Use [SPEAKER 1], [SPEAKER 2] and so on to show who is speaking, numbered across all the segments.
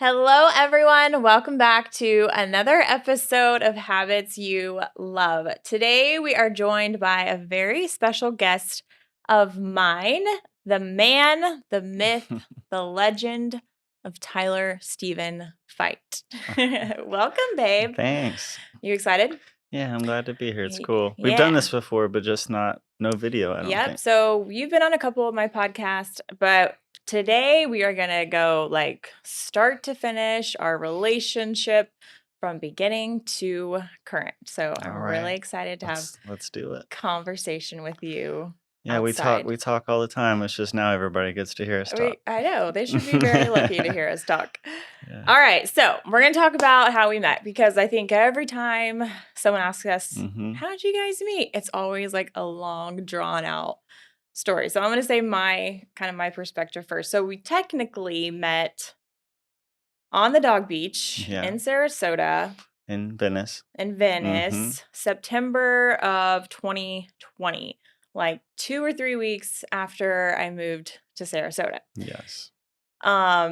[SPEAKER 1] Hello, everyone. Welcome back to another episode of Habits You Love. Today, we are joined by a very special guest of mine, the man, the myth, the legend of Tyler Stephen Fite. Welcome, babe.
[SPEAKER 2] Thanks.
[SPEAKER 1] You excited?
[SPEAKER 2] Yeah, I'm glad to be here. It's cool. We've done this before, but just no video, I don't think.
[SPEAKER 1] So you've been on a couple of my podcasts, but today we are going to go like start to finish our relationship from beginning to current. So I'm really excited to
[SPEAKER 2] let's do it.
[SPEAKER 1] Conversation with you.
[SPEAKER 2] Yeah,
[SPEAKER 1] outside.
[SPEAKER 2] we talk all the time. It's just now everybody gets to hear us talk.
[SPEAKER 1] I know. They should be very lucky to hear us talk. Yeah. All right. So we're going to talk about how we met because I think every time someone asks us, how did you guys meet? It's always like a long, drawn out story. So I'm going to say my perspective first. So we technically met on the dog beach in Sarasota.
[SPEAKER 2] In Venice.
[SPEAKER 1] September of 2020. Like 2 or 3 weeks after I moved to Sarasota.
[SPEAKER 2] Yes.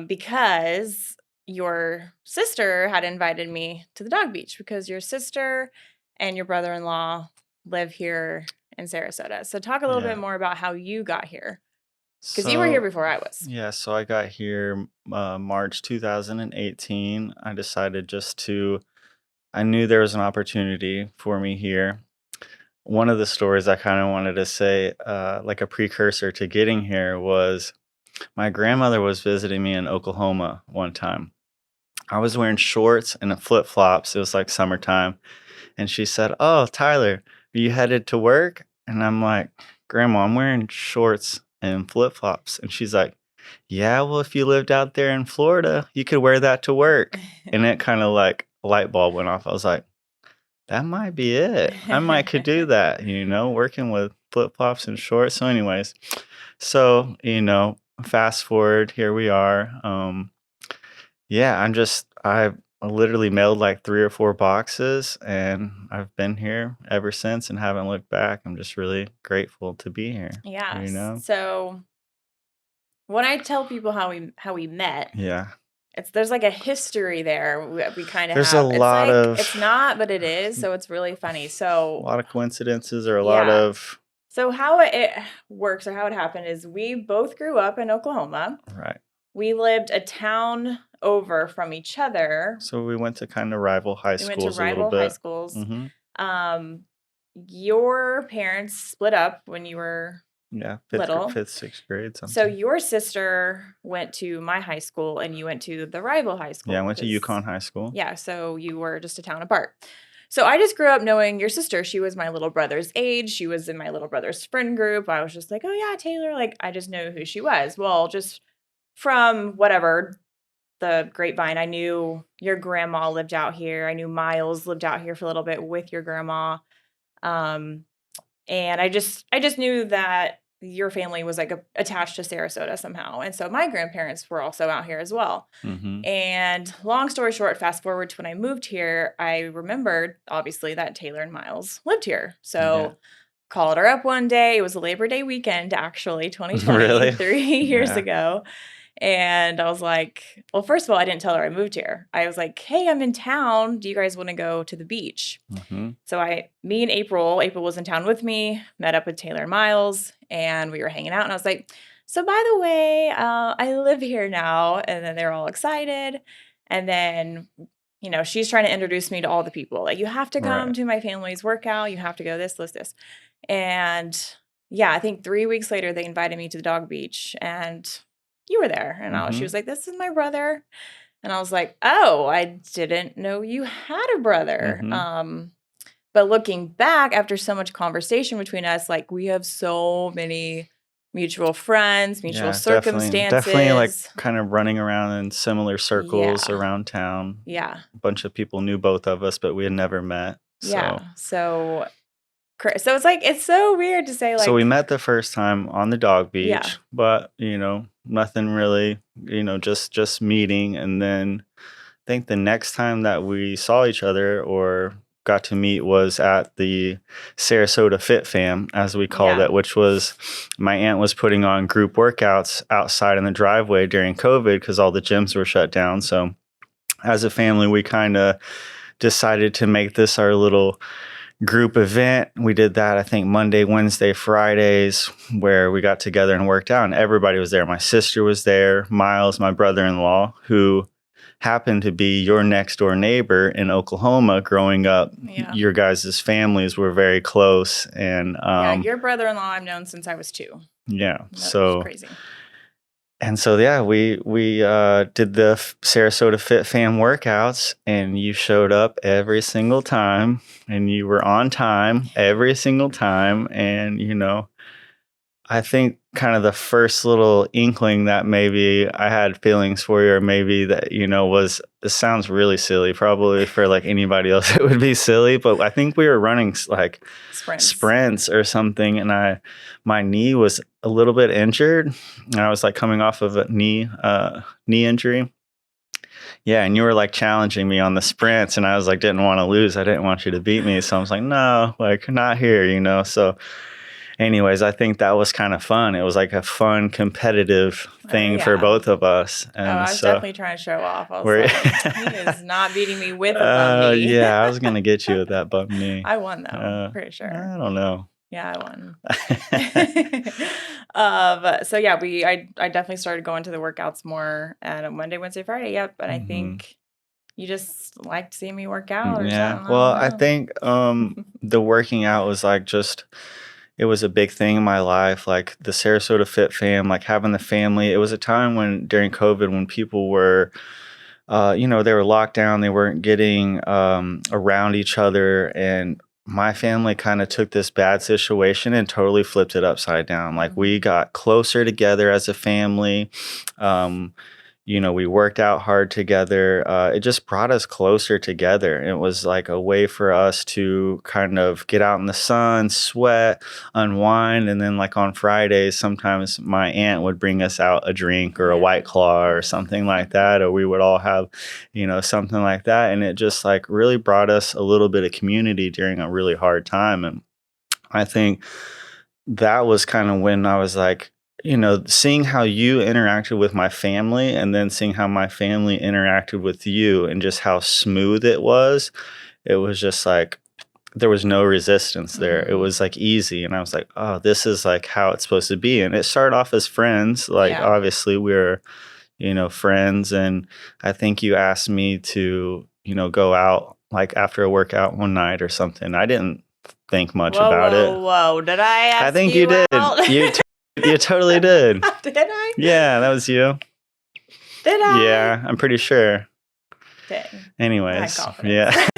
[SPEAKER 1] Because your sister had invited me to the dog beach because your sister and your brother-in-law live here in Sarasota. So talk a little bit more about how you got here. Because you were here before I was.
[SPEAKER 2] Yeah, so I got here March 2018. I decided I knew there was an opportunity for me here. One of the stories I kind of wanted to say, like a precursor to getting here, was my grandmother was visiting me in Oklahoma one time. I was wearing shorts and flip-flops. It was like summertime. And she said, "Oh, Tyler, are you headed to work?" And I'm like, "Grandma, I'm wearing shorts and flip-flops." And she's like, "Yeah, well, if you lived out there in Florida, you could wear that to work." And it kind of like a light bulb went off. I was like, that might be it. I could do that, working with flip-flops and shorts. So anyways, fast forward, here we are. I literally mailed like 3 or 4 boxes, and I've been here ever since and haven't looked back. I'm just really grateful to be here.
[SPEAKER 1] Yeah. So when I tell people how we met, there's like a history there. We kind of
[SPEAKER 2] there's a lot of
[SPEAKER 1] it's not, but it is. So it's really funny. So
[SPEAKER 2] a lot of coincidences or a lot of.
[SPEAKER 1] So how it works or how it happened is we both grew up in Oklahoma.
[SPEAKER 2] Right.
[SPEAKER 1] We lived a town over from each other.
[SPEAKER 2] So we went to kind of rival high schools a little bit.
[SPEAKER 1] High schools. Your parents split up when you were little.
[SPEAKER 2] 5th, 6th grade. Something.
[SPEAKER 1] So your sister went to my high school and you went to the rival high school.
[SPEAKER 2] Yeah, I went to Yukon High School.
[SPEAKER 1] Yeah, so you were just a town apart. So I just grew up knowing your sister. She was my little brother's age. She was in my little brother's friend group. I was just like, oh yeah, Taylor. Like I just knew who she was. Well, just from whatever, the grapevine, I knew your grandma lived out here. I knew Miles lived out here for a little bit with your grandma. And I just knew that your family was like attached to Sarasota somehow. And so my grandparents were also out here as well. And long story short, fast forward to when I moved here, I remembered obviously that Taylor and Miles lived here. So called her up one day. It was a Labor Day weekend, actually, 2020,
[SPEAKER 2] really?
[SPEAKER 1] 3 years ago. And I was like, well, first of all, I didn't tell her I moved here. I was like, hey, I'm in town. Do you guys want to go to the beach? So me and April was in town with me, met up with Taylor and Miles, and we were hanging out. And I was like, so by the way, I live here now. And then they're all excited. And then, she's trying to introduce me to all the people. Like, you have to come to my family's workout. You have to go this. And yeah, I think 3 weeks later, they invited me to the dog beach. And you were there. And she was like, this is my brother. And I was like, oh, I didn't know you had a brother. But looking back after so much conversation between us, like we have so many mutual friends, mutual circumstances.
[SPEAKER 2] Definitely like kind of running around in similar circles around town.
[SPEAKER 1] Yeah.
[SPEAKER 2] A bunch of people knew both of us, but we had never met.
[SPEAKER 1] So it's like, it's so weird to say like.
[SPEAKER 2] So we met the first time on the dog beach, but nothing really, just meeting. And then I think the next time that we saw each other or got to meet was at the Sarasota Fit Fam, as we called
[SPEAKER 1] Yeah.
[SPEAKER 2] it, which was my aunt was putting on group workouts outside in the driveway during COVID because all the gyms were shut down. So as a family, we kind of decided to make this our little group event. We did that, I think, Monday, Wednesday, Fridays, where we got together and worked out, and everybody was there. My sister was there, Miles, my brother-in-law, who happened to be your next door neighbor in Oklahoma growing up.
[SPEAKER 1] Yeah.
[SPEAKER 2] Your guys' families were very close. And
[SPEAKER 1] your brother-in-law I've known since I was 2.
[SPEAKER 2] Yeah.
[SPEAKER 1] That was crazy.
[SPEAKER 2] And so, yeah, we did the Sarasota Fit Fam workouts, and you showed up every single time, and you were on time every single time. And, I think kind of the first little inkling that maybe I had feelings for you, or maybe that, it sounds really silly. Probably for like anybody else, it would be silly. But I think we were running like sprints or something. And my knee was a little bit injured. And I was like coming off of a knee injury. Yeah. And you were like challenging me on the sprints, and I was like, didn't want to lose. I didn't want you to beat me. So I was like, no, like not here, so. Anyways, I think that was kind of fun. It was like a fun, competitive thing for both of us. And
[SPEAKER 1] I was definitely trying to show off. I was like, he is not beating me with a bum knee.
[SPEAKER 2] Yeah, I was going to get you with that bum knee.
[SPEAKER 1] I won, though. I'm pretty sure.
[SPEAKER 2] I don't know.
[SPEAKER 1] Yeah, I won. So, yeah, I definitely started going to the workouts more on Monday, Wednesday, Friday. Yep. But I think you just liked seeing me work out or something.
[SPEAKER 2] Well, I think the working out was like it was a big thing in my life, like the Sarasota Fit Fam, like having the family. It was a time when during COVID, when people were, they were locked down, they weren't getting around each other. And my family kind of took this bad situation and totally flipped it upside down. Like we got closer together as a family. We worked out hard together. It just brought us closer together. It was like a way for us to kind of get out in the sun, sweat, unwind. And then like on Fridays, sometimes my aunt would bring us out a drink or a White Claw or something like that. Or we would all have, something like that. And it just like really brought us a little bit of community during a really hard time. And I think that was kind of when I was like, seeing how you interacted with my family, and then seeing how my family interacted with you, and just how smooth it was just like, there was no resistance there. It was like easy. And I was like, oh, this is like how it's supposed to be. And it started off as friends. Like, obviously we're, friends. And I think you asked me to, go out like after a workout one night or something. I didn't think much about it.
[SPEAKER 1] Whoa. Did I ask you
[SPEAKER 2] I think you did. You totally did.
[SPEAKER 1] Did I?
[SPEAKER 2] Yeah, that was you.
[SPEAKER 1] Did I?
[SPEAKER 2] Yeah, I'm pretty sure.
[SPEAKER 1] Dang.
[SPEAKER 2] Anyways, yeah.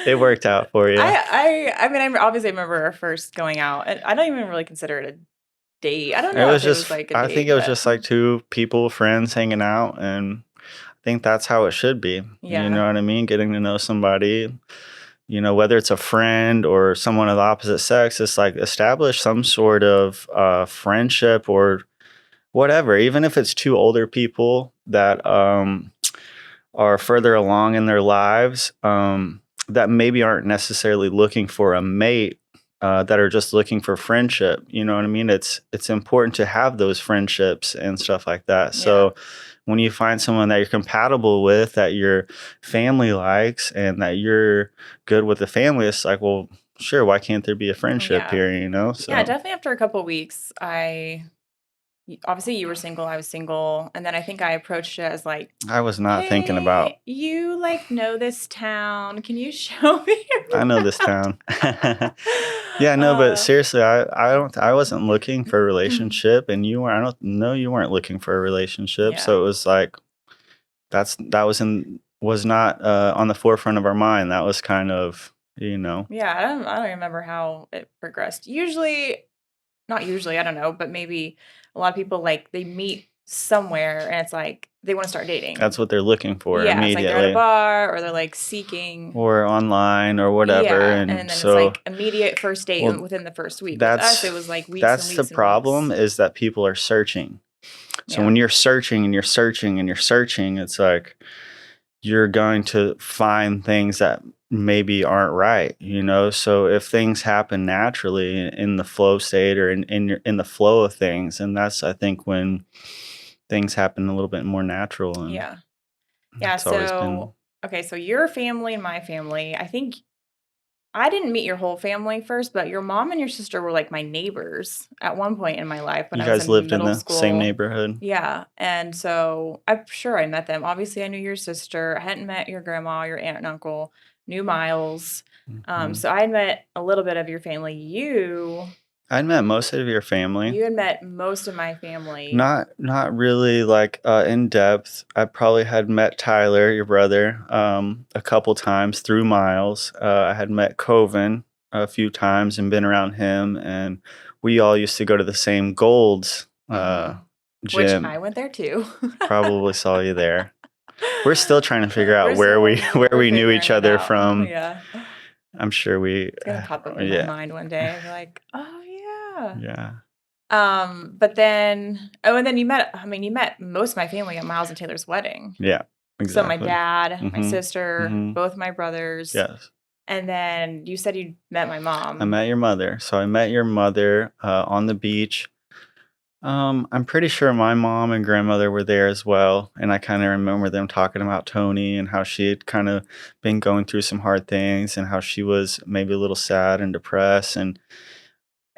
[SPEAKER 2] It worked out for you.
[SPEAKER 1] I mean, I obviously remember our first going out. And I don't even really consider it a date. I don't know.
[SPEAKER 2] It was like a date. I think it was just like two people, friends hanging out, and I think that's how it should be.
[SPEAKER 1] Yeah.
[SPEAKER 2] You know what I mean? Getting to know somebody. Whether it's a friend or someone of the opposite sex, it's like establish some sort of friendship or whatever. Even if it's two older people that are further along in their lives, that maybe aren't necessarily looking for a mate, that are just looking for friendship. You know what I mean? It's important to have those friendships and stuff like that. Yeah. So when you find someone that you're compatible with, that your family likes, and that you're good with the family, it's like, well, sure, why can't there be a friendship here, So.
[SPEAKER 1] Yeah, definitely after a couple of weeks, obviously you were single, I was single, and then I think I approached it as like,
[SPEAKER 2] I was not thinking about,
[SPEAKER 1] you like know this town, can you show me
[SPEAKER 2] I know this town. Yeah, no, but seriously, I wasn't looking for a relationship, and you weren't. I don't know, you weren't looking for a relationship. Yeah. So it was like was not on the forefront of our mind. That was kind of, Yeah,
[SPEAKER 1] I don't remember how it progressed. Not usually, I don't know, but maybe a lot of people like they meet somewhere and it's like they want to start dating.
[SPEAKER 2] That's what they're looking for immediately.
[SPEAKER 1] It's like they're at a bar or they're like seeking.
[SPEAKER 2] Or online or whatever.
[SPEAKER 1] Yeah, and then so, it's like immediate first date within the first week. With us, it was like weeks and weeks.
[SPEAKER 2] That's the problem, is that people are searching. So when you're searching and you're searching and you're searching, it's like you're going to find things that maybe aren't right, so if things happen naturally in the flow state or in the flow of things, and that's, I think, when things happen a little bit more natural, and
[SPEAKER 1] Yeah. Yeah.
[SPEAKER 2] it's always been.
[SPEAKER 1] So, okay. So your family and my family, I think I didn't meet your whole family first, but your mom and your sister were like my neighbors at one point in my life when
[SPEAKER 2] You
[SPEAKER 1] I was
[SPEAKER 2] guys
[SPEAKER 1] in
[SPEAKER 2] lived in
[SPEAKER 1] middle
[SPEAKER 2] the same
[SPEAKER 1] school.
[SPEAKER 2] neighborhood?
[SPEAKER 1] Yeah. And so I'm sure I met them. Obviously, I knew your sister. I hadn't met your grandma, your aunt and uncle, knew Miles.
[SPEAKER 2] Mhm.
[SPEAKER 1] So I had met a little bit of your family.
[SPEAKER 2] I'd met most of your family.
[SPEAKER 1] You had met most of my family.
[SPEAKER 2] Not really, like, in depth. I probably had met Tyler, your brother, a couple times through Miles. I had met Coven a few times and been around him, and we all used to go to the same Golds
[SPEAKER 1] Mhm. Which
[SPEAKER 2] gym.
[SPEAKER 1] I went there too.
[SPEAKER 2] Probably saw you there. We're still trying to figure out
[SPEAKER 1] We're still
[SPEAKER 2] where
[SPEAKER 1] we're
[SPEAKER 2] we knew
[SPEAKER 1] figuring
[SPEAKER 2] each
[SPEAKER 1] it
[SPEAKER 2] other
[SPEAKER 1] out.
[SPEAKER 2] from.
[SPEAKER 1] Yeah.
[SPEAKER 2] I'm sure we,
[SPEAKER 1] It's gonna pop up in my
[SPEAKER 2] yeah,
[SPEAKER 1] mind one day. I'll be like, "Oh, yeah."
[SPEAKER 2] yeah,
[SPEAKER 1] But then and then you met most of my family at Miles and Taylor's wedding.
[SPEAKER 2] yeah,
[SPEAKER 1] So my
[SPEAKER 2] exactly.
[SPEAKER 1] dad, my
[SPEAKER 2] Mhm,
[SPEAKER 1] sister,
[SPEAKER 2] mhm,
[SPEAKER 1] both my brothers,
[SPEAKER 2] yes.
[SPEAKER 1] and then you said you met my
[SPEAKER 2] I
[SPEAKER 1] mom.
[SPEAKER 2] met your mother. So I met your mother on the beach. I'm pretty sure my mom and grandmother were there as well, and I kind of remember them talking about Tony and how she had kind of been going through some hard things and how she was maybe a little sad and depressed. And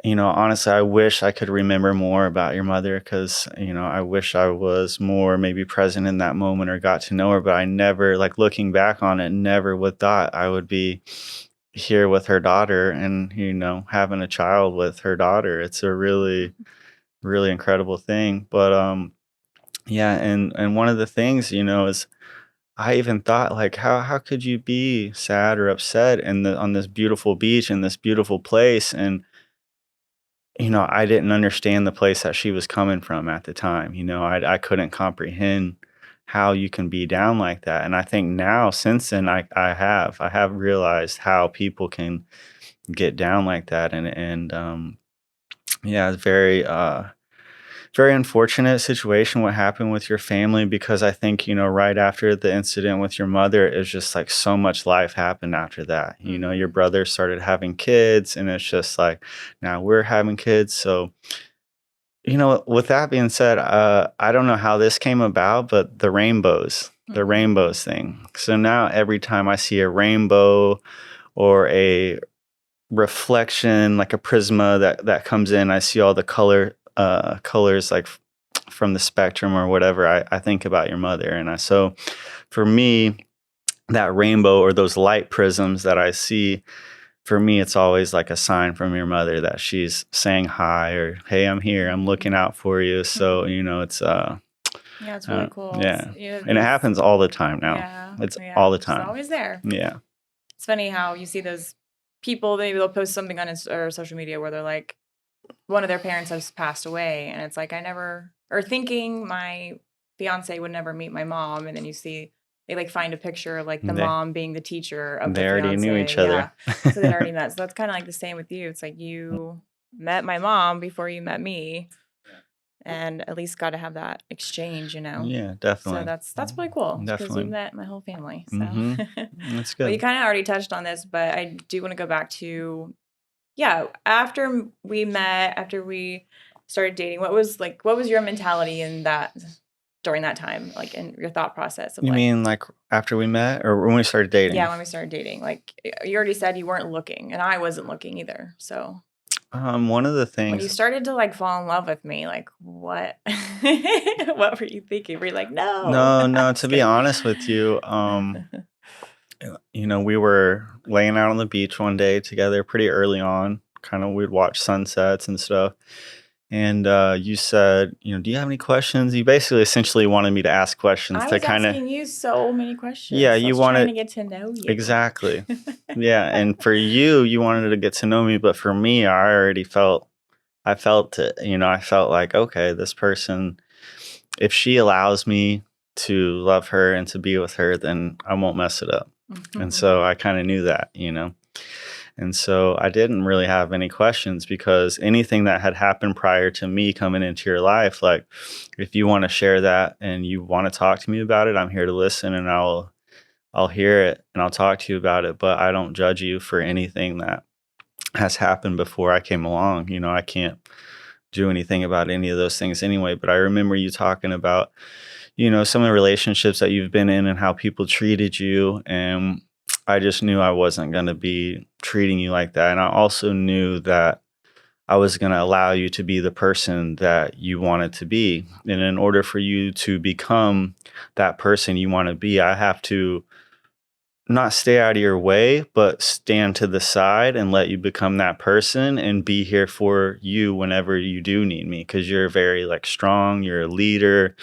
[SPEAKER 2] honestly, I wish I could remember more about your mother because I wish I was more maybe present in that moment or got to know her. But I never, like, looking back on it, never would thought I would be here with her daughter and having a child with her daughter. It's a really, really incredible thing. But yeah, and one of the things, is I even thought, like, how could you be sad or upset on this beautiful beach in this beautiful place? And I didn't understand the place that she was coming from at the time. I couldn't comprehend how you can be down like that. And I think now, since then, I have realized how people can get down like that. And yeah, it's very unfortunate situation what happened with your family, because I think, right after the incident with your mother, it's just like so much life happened after that. Your
[SPEAKER 1] Mhm.
[SPEAKER 2] brother started having kids, and it's just like now we're having kids. So, with that being said, I don't know how this came about, but the
[SPEAKER 1] Mhm.
[SPEAKER 2] rainbows thing. So now every time I see a rainbow or a reflection, like a prisma that comes in, I see all the colors, like from the spectrum or whatever. I think about your mother, and so for me, that rainbow or those light prisms that I see, for me, it's always like a sign from your mother that she's saying hi, or hey, I'm here, I'm looking
[SPEAKER 1] Mhm.
[SPEAKER 2] out for you. So it's
[SPEAKER 1] Yeah, it's really cool.
[SPEAKER 2] yeah, and it
[SPEAKER 1] Those
[SPEAKER 2] happens all the time now.
[SPEAKER 1] yeah,
[SPEAKER 2] It's
[SPEAKER 1] yeah.
[SPEAKER 2] all the
[SPEAKER 1] She's
[SPEAKER 2] time.
[SPEAKER 1] always there.
[SPEAKER 2] Yeah.
[SPEAKER 1] It's funny how you see those people, maybe they'll post something on or social media where they're like, one of their parents has passed away, and it's like, I never, or thinking my fiance would never meet my mom, and then you see they like find a picture of like the
[SPEAKER 2] they
[SPEAKER 1] mom being the teacher of the
[SPEAKER 2] they already knew
[SPEAKER 1] fiance.
[SPEAKER 2] each
[SPEAKER 1] Yeah.
[SPEAKER 2] other.
[SPEAKER 1] So they'd already met. So that's kind of like the same with you. It's like you met my mom before you met me, and at least got to have that exchange.
[SPEAKER 2] Yeah,
[SPEAKER 1] So
[SPEAKER 2] definitely.
[SPEAKER 1] that's really cool because you
[SPEAKER 2] Definitely.
[SPEAKER 1] met my whole family. So,
[SPEAKER 2] Mhm. That's
[SPEAKER 1] well, you
[SPEAKER 2] good.
[SPEAKER 1] kind of already touched on this, but I do want to go back to, yeah, after we met, after we started dating, what was your mentality in that during that time, like in your thought process of
[SPEAKER 2] You
[SPEAKER 1] like,
[SPEAKER 2] mean like after we met or when we started dating?
[SPEAKER 1] yeah, when we started dating, like you already said you weren't looking, and I wasn't looking either. So
[SPEAKER 2] One of the
[SPEAKER 1] when you
[SPEAKER 2] things.
[SPEAKER 1] started to like fall in love with me, like what, what were you thinking? Were you like, no?
[SPEAKER 2] No, no, to
[SPEAKER 1] Just
[SPEAKER 2] be
[SPEAKER 1] kidding.
[SPEAKER 2] honest with you, we were laying out on the beach one day together pretty early on. Kind of, we'd watch sunsets and stuff. And you said, do you have any questions? You basically essentially wanted me to ask questions
[SPEAKER 1] I
[SPEAKER 2] to
[SPEAKER 1] was
[SPEAKER 2] kind of,
[SPEAKER 1] asking you so many
[SPEAKER 2] yeah,
[SPEAKER 1] questions. I
[SPEAKER 2] you
[SPEAKER 1] was trying
[SPEAKER 2] wanted,
[SPEAKER 1] to get to know you.
[SPEAKER 2] exactly. Yeah. And for you, you wanted to get to know me. But for me, I felt it. I felt like, okay, this person, if she allows me to love her and to be with her, then I won't mess it up. And so I kind of knew that. And so I didn't really have any questions, because anything that had happened prior to me coming into your life, like, if you want to share that and you want to talk to me about it, I'm here to listen, and I'll I'll hear it and I'll talk to you about it, but I don't judge you for anything that has happened before I came along. I can't do anything about any of those things anyway. But I remember you talking about, some of the relationships that you've been in and how people treated you. And I just knew I wasn't going to be treating you like that. And I also knew that I was going to allow you to be the person that you wanted to be. And in order for you to become that person you want to be, I have to not stay out of your way, but stand to the side and let you become that person and be here for you whenever you do need me. Cause you're very like strong, you're a leader.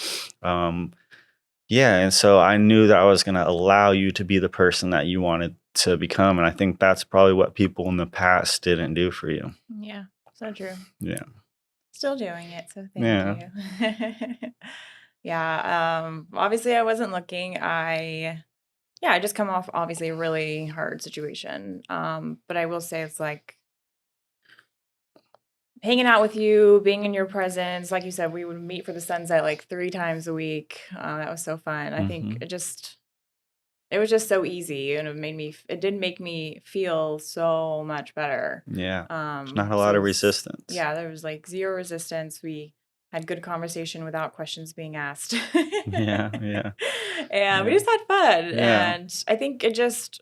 [SPEAKER 2] Yeah. And so I knew that I was going to allow you to be the person that you wanted to become. And I think that's probably what people in the past didn't do for you.
[SPEAKER 1] Yeah. So true.
[SPEAKER 2] Yeah.
[SPEAKER 1] Still doing it. So thank you. Yeah. Obviously I wasn't looking. I just come off obviously a really hard situation. But I will say it's like hanging out with you, being in your presence. Like you said, we would meet for the sunset like 3 times a week. That was so fun. I think it was just so easy, and it did make me feel so much better.
[SPEAKER 2] Yeah. There's not a lot of resistance.
[SPEAKER 1] Yeah, there was like 0 resistance. We had good conversation without questions being asked.
[SPEAKER 2] Yeah.
[SPEAKER 1] And we just had fun.
[SPEAKER 2] Yeah.
[SPEAKER 1] And I think it just,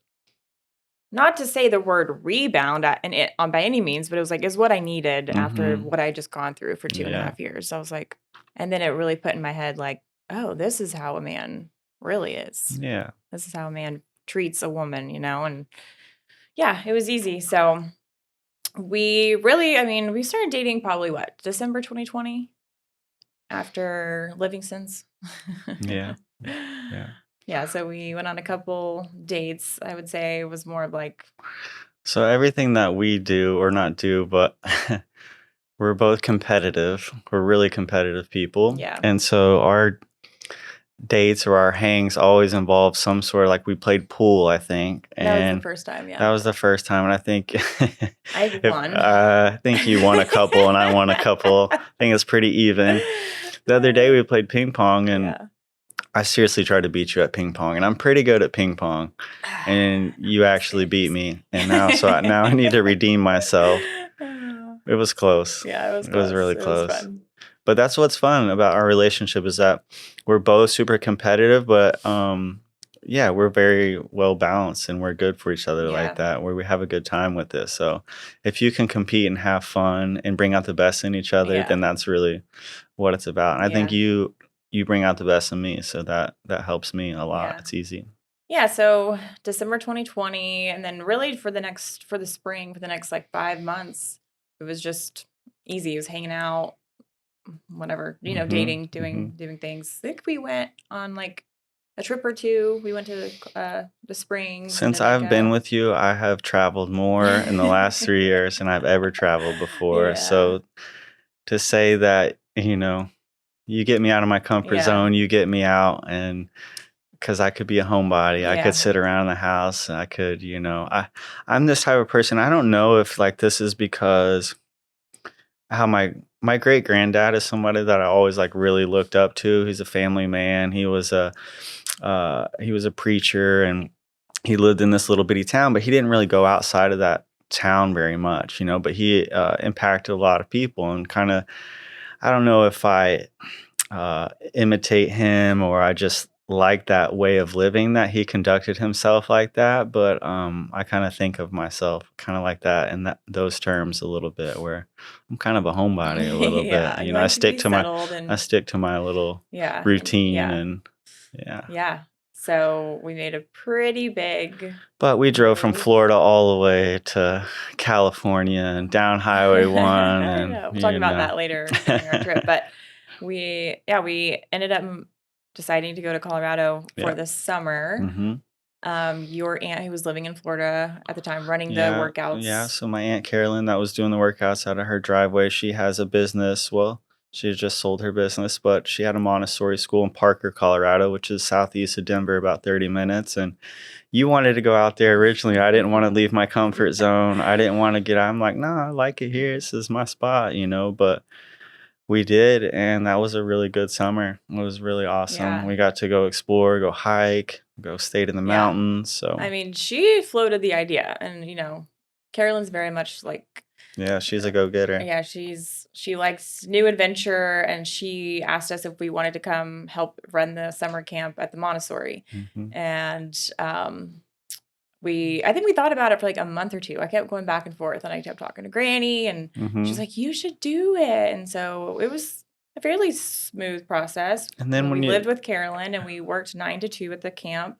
[SPEAKER 1] not to say the word rebound by any means, but it was like, is what I needed after what I just gone through for 2.5 years. So I was like, and then it really put in my head like, oh, this is how a man really is.
[SPEAKER 2] Yeah.
[SPEAKER 1] This is how a man treats a woman, and yeah, it was easy. So we started dating probably December 2020 after Livingston's.
[SPEAKER 2] Yeah.
[SPEAKER 1] Yeah, so we went on a couple dates. I would say it was more of like,
[SPEAKER 2] so everything that we do or not do, but we're both competitive. We're really competitive people.
[SPEAKER 1] Yeah.
[SPEAKER 2] And so our dates or our hangs always involve some sort of, like, we played pool, I think.
[SPEAKER 1] That was
[SPEAKER 2] And
[SPEAKER 1] the first time, yeah.
[SPEAKER 2] that was the first time. And I think
[SPEAKER 1] I won.
[SPEAKER 2] I think you won a couple and I won a couple. I think it's pretty even. The other day we played ping pong, and I seriously tried to beat you at ping pong, and I'm pretty good at ping pong, and you actually beat me. And now I need to redeem myself. It was close.
[SPEAKER 1] Yeah, it was
[SPEAKER 2] It
[SPEAKER 1] close.
[SPEAKER 2] was really
[SPEAKER 1] It
[SPEAKER 2] close.
[SPEAKER 1] was fun.
[SPEAKER 2] But that's what's fun about our relationship, is that we're both super competitive, but we're very well balanced, and we're good for each other like that, where we have a good time with this. So if you can compete and have fun and bring out the best in each other, then that's really what it's about. And I think you bring out the best in me, so that helps me a lot. It's easy.
[SPEAKER 1] Yeah, so December 2020, and then really for the spring, for the next like 5 months, it was just easy. It was hanging out, whatever, dating, doing things. I think we went on like a trip or 2. We went to the Springs.
[SPEAKER 2] Since I've been with you, I have traveled more in the last 3 years than I've ever traveled before.
[SPEAKER 1] Yeah.
[SPEAKER 2] So to say that, you get me out of my comfort zone, you get me out, and because I could be a homebody, I could sit around the house, I could, I'm this type of person. I don't know if like this is because how my great granddad is somebody that I always like really looked up to. He's a family man. He was a preacher, and he lived in this little bitty town, but he didn't really go outside of that town very much, but he impacted a lot of people, and kind of, I don't know if I imitate him or I just like that way of living that he conducted himself like that. But I kind of think of myself kind of like that in those terms a little bit, where I'm kind of a homebody a little bit. I stick to my little routine and
[SPEAKER 1] yeah. So we made a pretty big.
[SPEAKER 2] But we drove from Florida all the way to California and down Highway 1.
[SPEAKER 1] I know. We'll talk about that later during our trip. But we ended up deciding to go to Colorado for the summer. Your aunt, who was living in Florida at the time, running the workouts. Yeah,
[SPEAKER 2] so my Aunt Carolyn that was doing the workouts out of her driveway, she has a business. Well, she had just sold her business, but she had a Montessori school in Parker, Colorado, which is southeast of Denver, about 30 minutes. And you wanted to go out there originally. I didn't want to leave my comfort zone. I didn't want to get out. I'm like, no, I like it here. This is my spot, But We did, and that was a really good summer. It was really awesome.
[SPEAKER 1] Yeah.
[SPEAKER 2] We got to go explore, go hike, go stay in the
[SPEAKER 1] Yeah.
[SPEAKER 2] mountains. So
[SPEAKER 1] I mean, she floated the idea, and Carolyn's very much like,
[SPEAKER 2] yeah, she's a go-getter.
[SPEAKER 1] yeah, she likes new adventure, and she asked us if we wanted to come help run the summer camp at the Montessori. And I think we thought about it for like a month or two. I kept going back and forth, and I kept talking to Granny, and she's like, "You should do it." And so it was a fairly smooth process.
[SPEAKER 2] And then
[SPEAKER 1] we lived with Carolyn, and we worked 9 to 2 at the camp,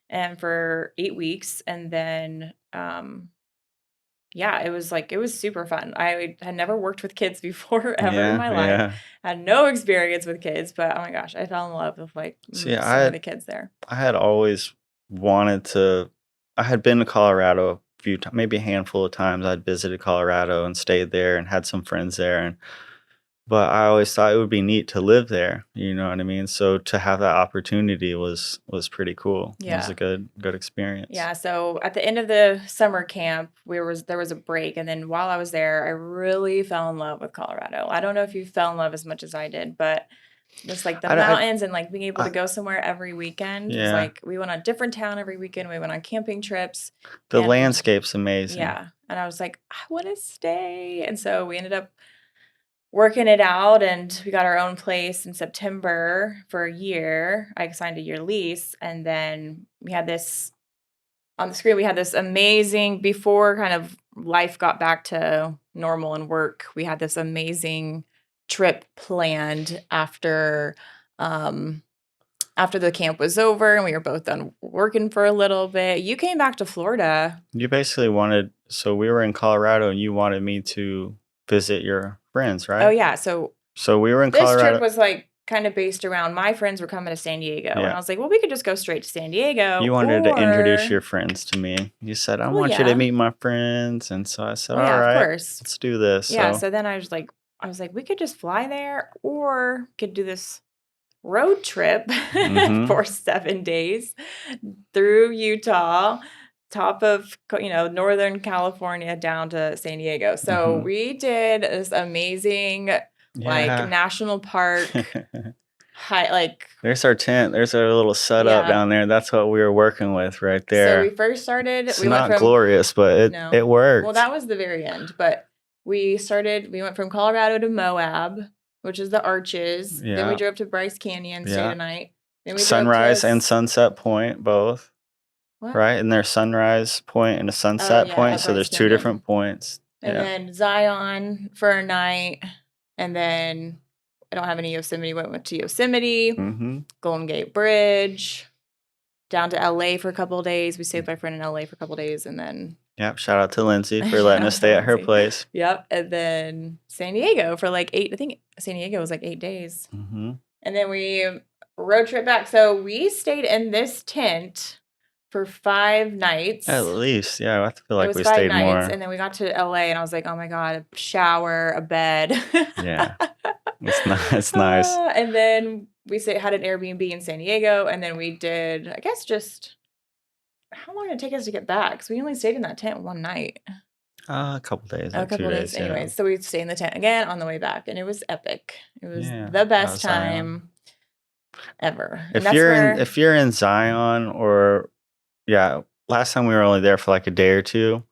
[SPEAKER 1] and for 8 weeks, and then yeah, it was super fun. I had never worked with kids before ever in my life. I had no experience with kids, but oh my gosh, I fell in love with like some of the kids there.
[SPEAKER 2] I had always wanted to. I had been to Colorado a few times, maybe a handful of times. I'd visited Colorado and stayed there and had some friends there, but I always thought it would be neat to live there. You know what I mean? So to have that opportunity was pretty cool. It was a good experience.
[SPEAKER 1] Yeah. So at the end of the summer camp, there was a break, and then while I was there, I really fell in love with Colorado. I don't know if you fell in love as much as I did, but just like the mountains and like being able to go somewhere every weekend. It's like we went on a different town every weekend. We went on camping trips.
[SPEAKER 2] The landscape's amazing.
[SPEAKER 1] Yeah. And I was like, I want to stay. And so we ended up working it out, and we got our own place in September for a year. I signed a year lease, and then we had this on the screen. We had this amazing, before kind of life got back to normal and work, we had this amazing trip planned after the camp was over and we were both done working for a little bit. You came back to Florida.
[SPEAKER 2] You basically so we were in Colorado and you wanted me to visit your friends, right?
[SPEAKER 1] Oh yeah. So
[SPEAKER 2] we were in Colorado.
[SPEAKER 1] This trip was like kind of based around my friends were coming to San Diego. And I was like, well, we could just go straight to San Diego.
[SPEAKER 2] You wanted to introduce your friends to me. You said, I want you to meet my friends. And so I said, all right, of course. Let's do this.
[SPEAKER 1] Yeah. So then I was like, we could just fly there, or could do this road trip for 7 days through Utah, top of Northern California down to San Diego. So we did this amazing like national park
[SPEAKER 2] there's our tent, there's our little setup down there. That's what we were working with right there.
[SPEAKER 1] So we first started,
[SPEAKER 2] it's not glorious, but it worked.
[SPEAKER 1] Well, that was the very end, but we went from Colorado to Moab, which is the Arches. Then we drove to Bryce Canyon, stayed a night. Then we
[SPEAKER 2] Sunrise and Sunset Point, both. What? Right? And there's Sunrise Point and a Sunset Point. So there's two different points.
[SPEAKER 1] And then Zion for a night. And then I don't have any Yosemite. Went to Yosemite, Golden Gate Bridge, down to LA for a couple of days. We stayed with my friend in LA for a couple of days, and then
[SPEAKER 2] shout out to Lindsay for letting us stay at her place.
[SPEAKER 1] Yep. And then San Diego for like 8. I think San Diego was like 8 days. And then we road trip back. So we stayed in this tent for 5 nights.
[SPEAKER 2] At least. Yeah, I feel like we stayed more.
[SPEAKER 1] And then we got to LA, and I was like, oh my God, a shower, a bed.
[SPEAKER 2] Yeah. It's nice.
[SPEAKER 1] And then we had an Airbnb in San Diego, and then we did, I guess, just how long did it take us to get back? Because we only stayed in that tent one night.
[SPEAKER 2] A couple days.
[SPEAKER 1] A couple days. Anyways, so we stayed in the tent again on the way back, and it was epic. It was the best time ever.
[SPEAKER 2] If you're in Zion, or last time we were only there for like a day or two.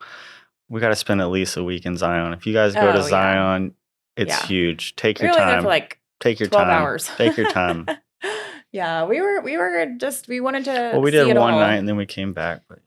[SPEAKER 2] We got to spend at least a week in Zion. If you guys go to Zion, it's huge. Take your time.
[SPEAKER 1] There for like
[SPEAKER 2] take your
[SPEAKER 1] 12
[SPEAKER 2] time.
[SPEAKER 1] hours.
[SPEAKER 2] Take your time.
[SPEAKER 1] Yeah, we wanted to.
[SPEAKER 2] Well, we did one night and then we came back, but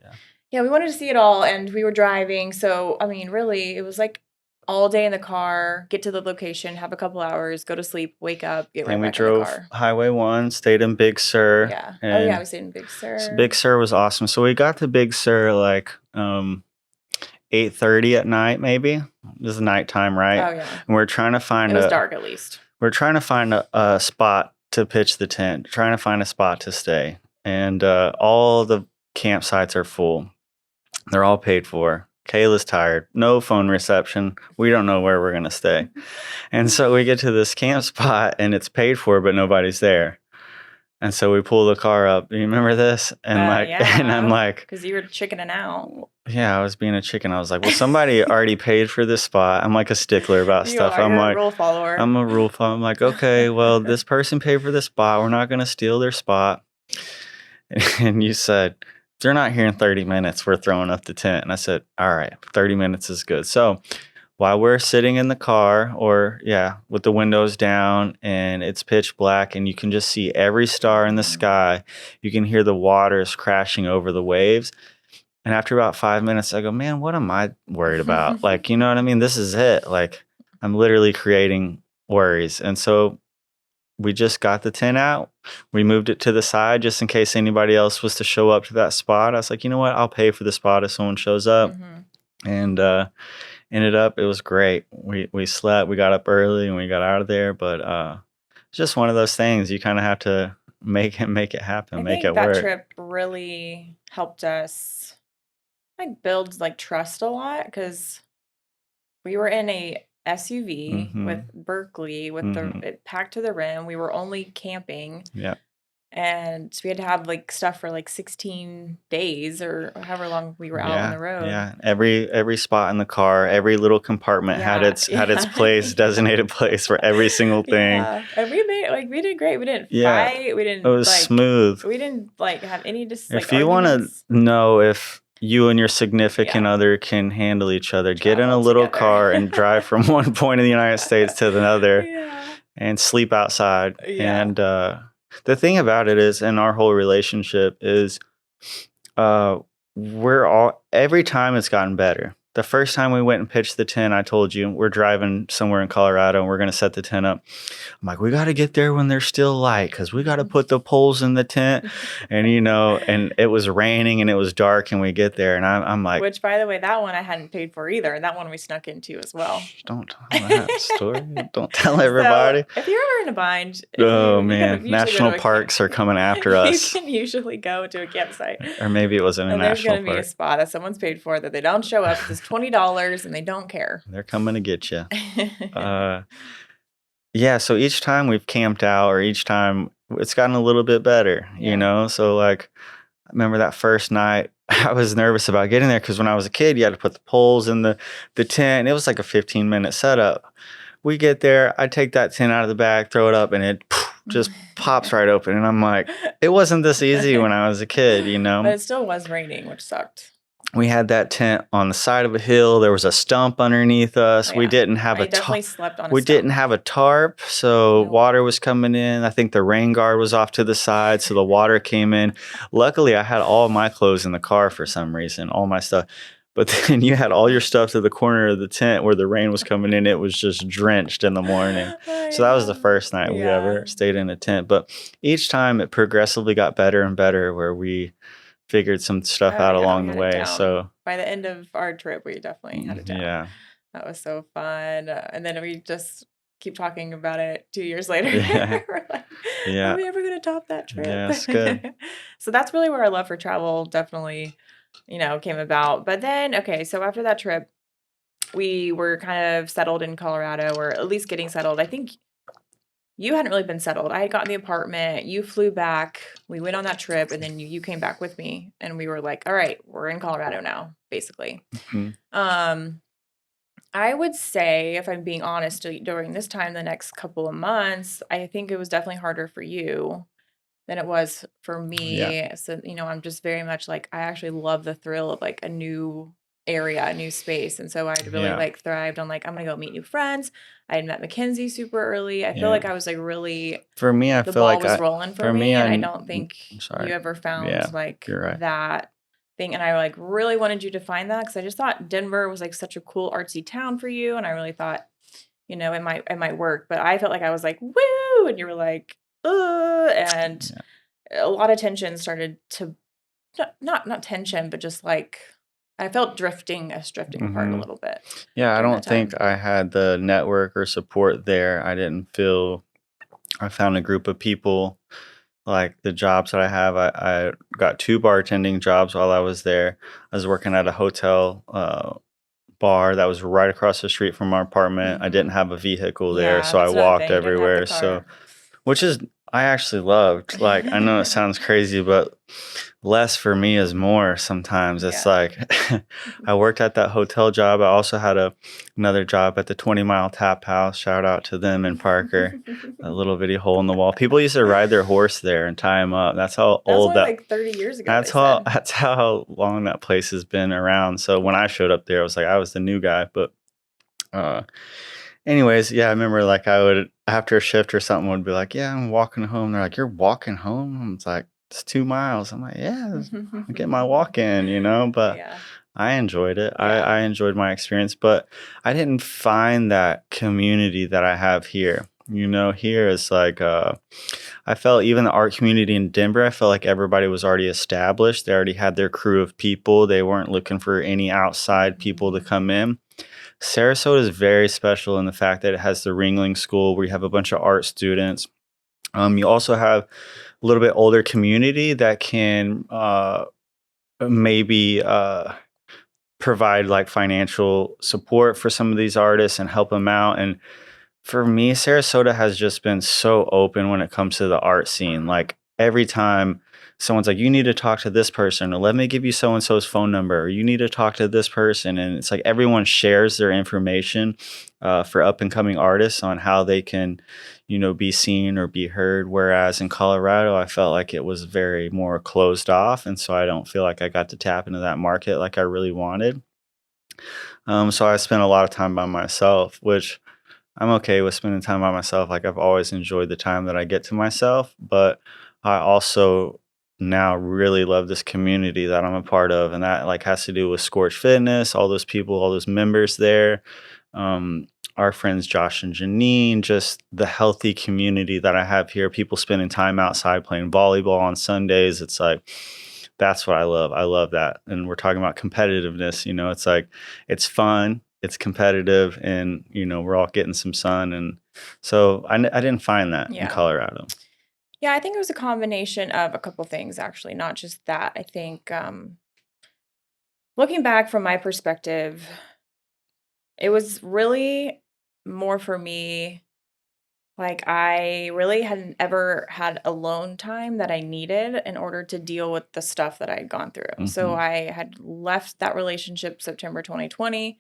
[SPEAKER 1] yeah, we wanted to see it all, and we were driving. So I mean, really, it was like all day in the car. Get to the location, have a couple hours, go to sleep, wake up, get right back in the car.
[SPEAKER 2] And we drove Highway 1, stayed in Big Sur.
[SPEAKER 1] Yeah. We stayed in Big Sur.
[SPEAKER 2] So Big Sur was awesome. So we got to Big Sur like 8:30 at night, maybe. This is nighttime, right?
[SPEAKER 1] Oh yeah.
[SPEAKER 2] And we're trying to find
[SPEAKER 1] it was dark at least.
[SPEAKER 2] We're trying to find a spot to pitch the tent, trying to find a spot to stay. And all the campsites are full. They're all paid for. Kayla's tired. No phone reception. We don't know where we're going to stay. And so we get to this camp spot and it's paid for, but nobody's there. And so we pull the car up. Do you remember this? And and I'm like,
[SPEAKER 1] because you were chickening out.
[SPEAKER 2] Yeah, I was being a chicken. I was like, well, somebody already paid for this spot. I'm like a stickler about
[SPEAKER 1] You
[SPEAKER 2] stuff.
[SPEAKER 1] are.
[SPEAKER 2] I'm
[SPEAKER 1] You're a
[SPEAKER 2] like,
[SPEAKER 1] rule follower.
[SPEAKER 2] I'm a rule follower. I'm like, okay, well, this person paid for this spot. We're not going to steal their spot. And you said, if they're not here in 30 minutes, we're throwing up the tent. And I said, all right, 30 minutes is good. So while we're sitting in the car with the windows down and it's pitch black and you can just see every star in the sky, you can hear the waters crashing over the waves. And after about 5 minutes, I go, man, what am I worried about? Like, you know what I mean? This is it. Like, I'm literally creating worries. And so we just got the tent out. We moved it to the side just in case anybody else was to show up to that spot. I was like, you know what? I'll pay for the spot if someone shows up. And ended up, it was great. We slept, we got up early and we got out of there. But it's just one of those things. You kind of have to make it happen, make it
[SPEAKER 1] that
[SPEAKER 2] work.
[SPEAKER 1] trip really helped us build trust a lot, because we were in a SUV with Berkeley with it packed to the rim. We were only camping.
[SPEAKER 2] Yeah.
[SPEAKER 1] And we had to have stuff for 16 days or however long we were out on the road.
[SPEAKER 2] Yeah. Every spot in the car, every little compartment had its place, designated place for every single thing.
[SPEAKER 1] Yeah. And we made we did great. We didn't fight. We didn't.
[SPEAKER 2] It was smooth.
[SPEAKER 1] We didn't have any
[SPEAKER 2] if you want to know if you and your significant other can handle each other, get in a little car and drive from one point in the United States to another and sleep outside. And the thing about it is, in our whole relationship is every time it's gotten better. The first time we went and pitched the tent, I told you, we're driving somewhere in Colorado and we're going to set the tent up. I'm like, we got to get there when there's still light because we got to put the poles in the tent. And, and it was raining and it was dark and we get there. And I'm like.
[SPEAKER 1] Which, by the way, that one I hadn't paid for either. And that one we snuck into as well.
[SPEAKER 2] Don't tell that story. Don't tell everybody.
[SPEAKER 1] So, if you're ever in a bind.
[SPEAKER 2] Man. National parks are coming after us.
[SPEAKER 1] You can usually go to a campsite.
[SPEAKER 2] Or maybe it wasn't a national park.
[SPEAKER 1] There's going to be a spot that someone's paid for that they don't show up. It's $20 and they don't care.
[SPEAKER 2] They're coming to get you. So each time we've camped out or each time it's gotten a little bit better, So I remember that first night I was nervous about getting there because when I was a kid, you had to put the poles in the tent. It was like a 15-minute setup. We get there, I take that tent out of the bag, throw it up, and it just pops right open. And I'm like, it wasn't this easy when I was a kid,
[SPEAKER 1] But it still was raining, which sucked.
[SPEAKER 2] We had that tent on the side of a hill. There was a stump underneath us. We didn't have a tarp. We didn't have a tarp, so water was coming in. I think the rain guard was off to the side, so the water came in. Luckily, I had all my clothes in the car for some reason, all my stuff. But then you had all your stuff to the corner of the tent where the rain was coming in. It was just drenched in the morning. So that was the first night we ever stayed in a tent. But each time it progressively got better and better where we figured some stuff out along the way. So
[SPEAKER 1] by the end of our trip, we definitely had it down.
[SPEAKER 2] Yeah.
[SPEAKER 1] That was so fun. And then we just keep talking about it 2 years later. We're like, are we ever going to top that trip?
[SPEAKER 2] Yeah, it's good.
[SPEAKER 1] So that's really where our love for travel definitely, came about. But then, so after that trip, we were kind of settled in Colorado, or at least getting settled. I think you hadn't really been settled. I had gotten the apartment. You flew back. We went on that trip, and then you came back with me, and we were like, all right, we're in Colorado now, basically. I would say, if I'm being honest, during this time, the next couple of months, I think it was definitely harder for you than it was for me.
[SPEAKER 2] Yeah.
[SPEAKER 1] So, I'm just very much I actually love the thrill of a new area, a new space. And so I really thrived on I'm gonna go meet new friends. I had met Mackenzie super early. I feel like I was really,
[SPEAKER 2] for me, I
[SPEAKER 1] the
[SPEAKER 2] feel
[SPEAKER 1] ball
[SPEAKER 2] like
[SPEAKER 1] was rolling for me, and I don't think
[SPEAKER 2] sorry.
[SPEAKER 1] you ever found
[SPEAKER 2] you're right.
[SPEAKER 1] that thing. And I really wanted you to find that because I just thought Denver was such a cool artsy town for you, and I really thought it might work. But I felt like I was woo, and you were and a lot of tension started to not tension, but just I felt drifting apart a little bit.
[SPEAKER 2] Yeah, I don't think I had the network or support there. I didn't feel I found a group of people. Like the jobs that I have, I got 2 bartending jobs while I was there. I was working at a hotel bar that was right across the street from our apartment. I didn't have a vehicle there, so I walked everywhere. So, which is, I actually loved, like, I know it sounds crazy, but less for me is more sometimes. It's
[SPEAKER 1] Yeah.
[SPEAKER 2] like I worked at that hotel job. I also had another job at the 20 Mile Tap House. Shout out to them in Parker. A little bitty hole in the wall. People used to ride their horse there and tie him up. That's how
[SPEAKER 1] That was
[SPEAKER 2] old
[SPEAKER 1] only
[SPEAKER 2] that
[SPEAKER 1] like 30 years ago, they
[SPEAKER 2] that's how
[SPEAKER 1] said.
[SPEAKER 2] that's how long that place has been around. So when I
[SPEAKER 1] Yeah.
[SPEAKER 2] showed up there, I was like I was the new guy, but uh anyways, yeah, I remember like I would after a shift or something would be like, "Yeah, I'm walking home." They're like, "You're walking home?" I was like, "It's 2 miles." I'm like, "Yeah, I get my walk in, you know?" But
[SPEAKER 1] Yeah.
[SPEAKER 2] I enjoyed it.
[SPEAKER 1] Yeah.
[SPEAKER 2] I enjoyed my experience, but I didn't find that community that I have here. You know, here is like I felt even the art community in Denver, I felt like everybody was already established. They already had their crew of people. They weren't looking for any outside people to come in. Sarasota is very special in the fact that it has the Ringling School where you have a bunch of art students. You also have a little bit older community that can maybe provide like financial support for some of these artists and help them out. And for me, Sarasota has just been so open when it comes to the art scene. Like every time someone's like, you need to talk to this person, or let me give you so and so's phone number, or you need to talk to this person. And it's like everyone shares their information for up and coming artists on how they can, you know, be seen or be heard. Whereas in Colorado, I felt like it was very more closed off. And so I don't feel like I got to tap into that market like I really wanted. So I spent a lot of time by myself, which I'm okay with spending time by myself. Like I've always enjoyed the time that I get to myself, but I also now really love this community that I'm a part of, and that like has to do with Scorch Fitness, all those people, all those members there, um, our friends Josh and Janine, just the healthy community that I have here. People spending time outside playing volleyball on Sundays. It's like that's what I love. I love that, and we're talking about competitiveness. You know, it's like it's fun, it's competitive, and you know we're all getting some sun. And so I didn't find that in
[SPEAKER 1] Yeah.
[SPEAKER 2] Colorado.
[SPEAKER 1] Yeah, I think it was a combination of a couple things, actually, not just that. I think looking back from my perspective, it was really more for me. Like, I really hadn't ever had alone time that I needed in order to deal with the stuff that I had gone through. So
[SPEAKER 2] Hmm.
[SPEAKER 1] I had left that relationship September 2020.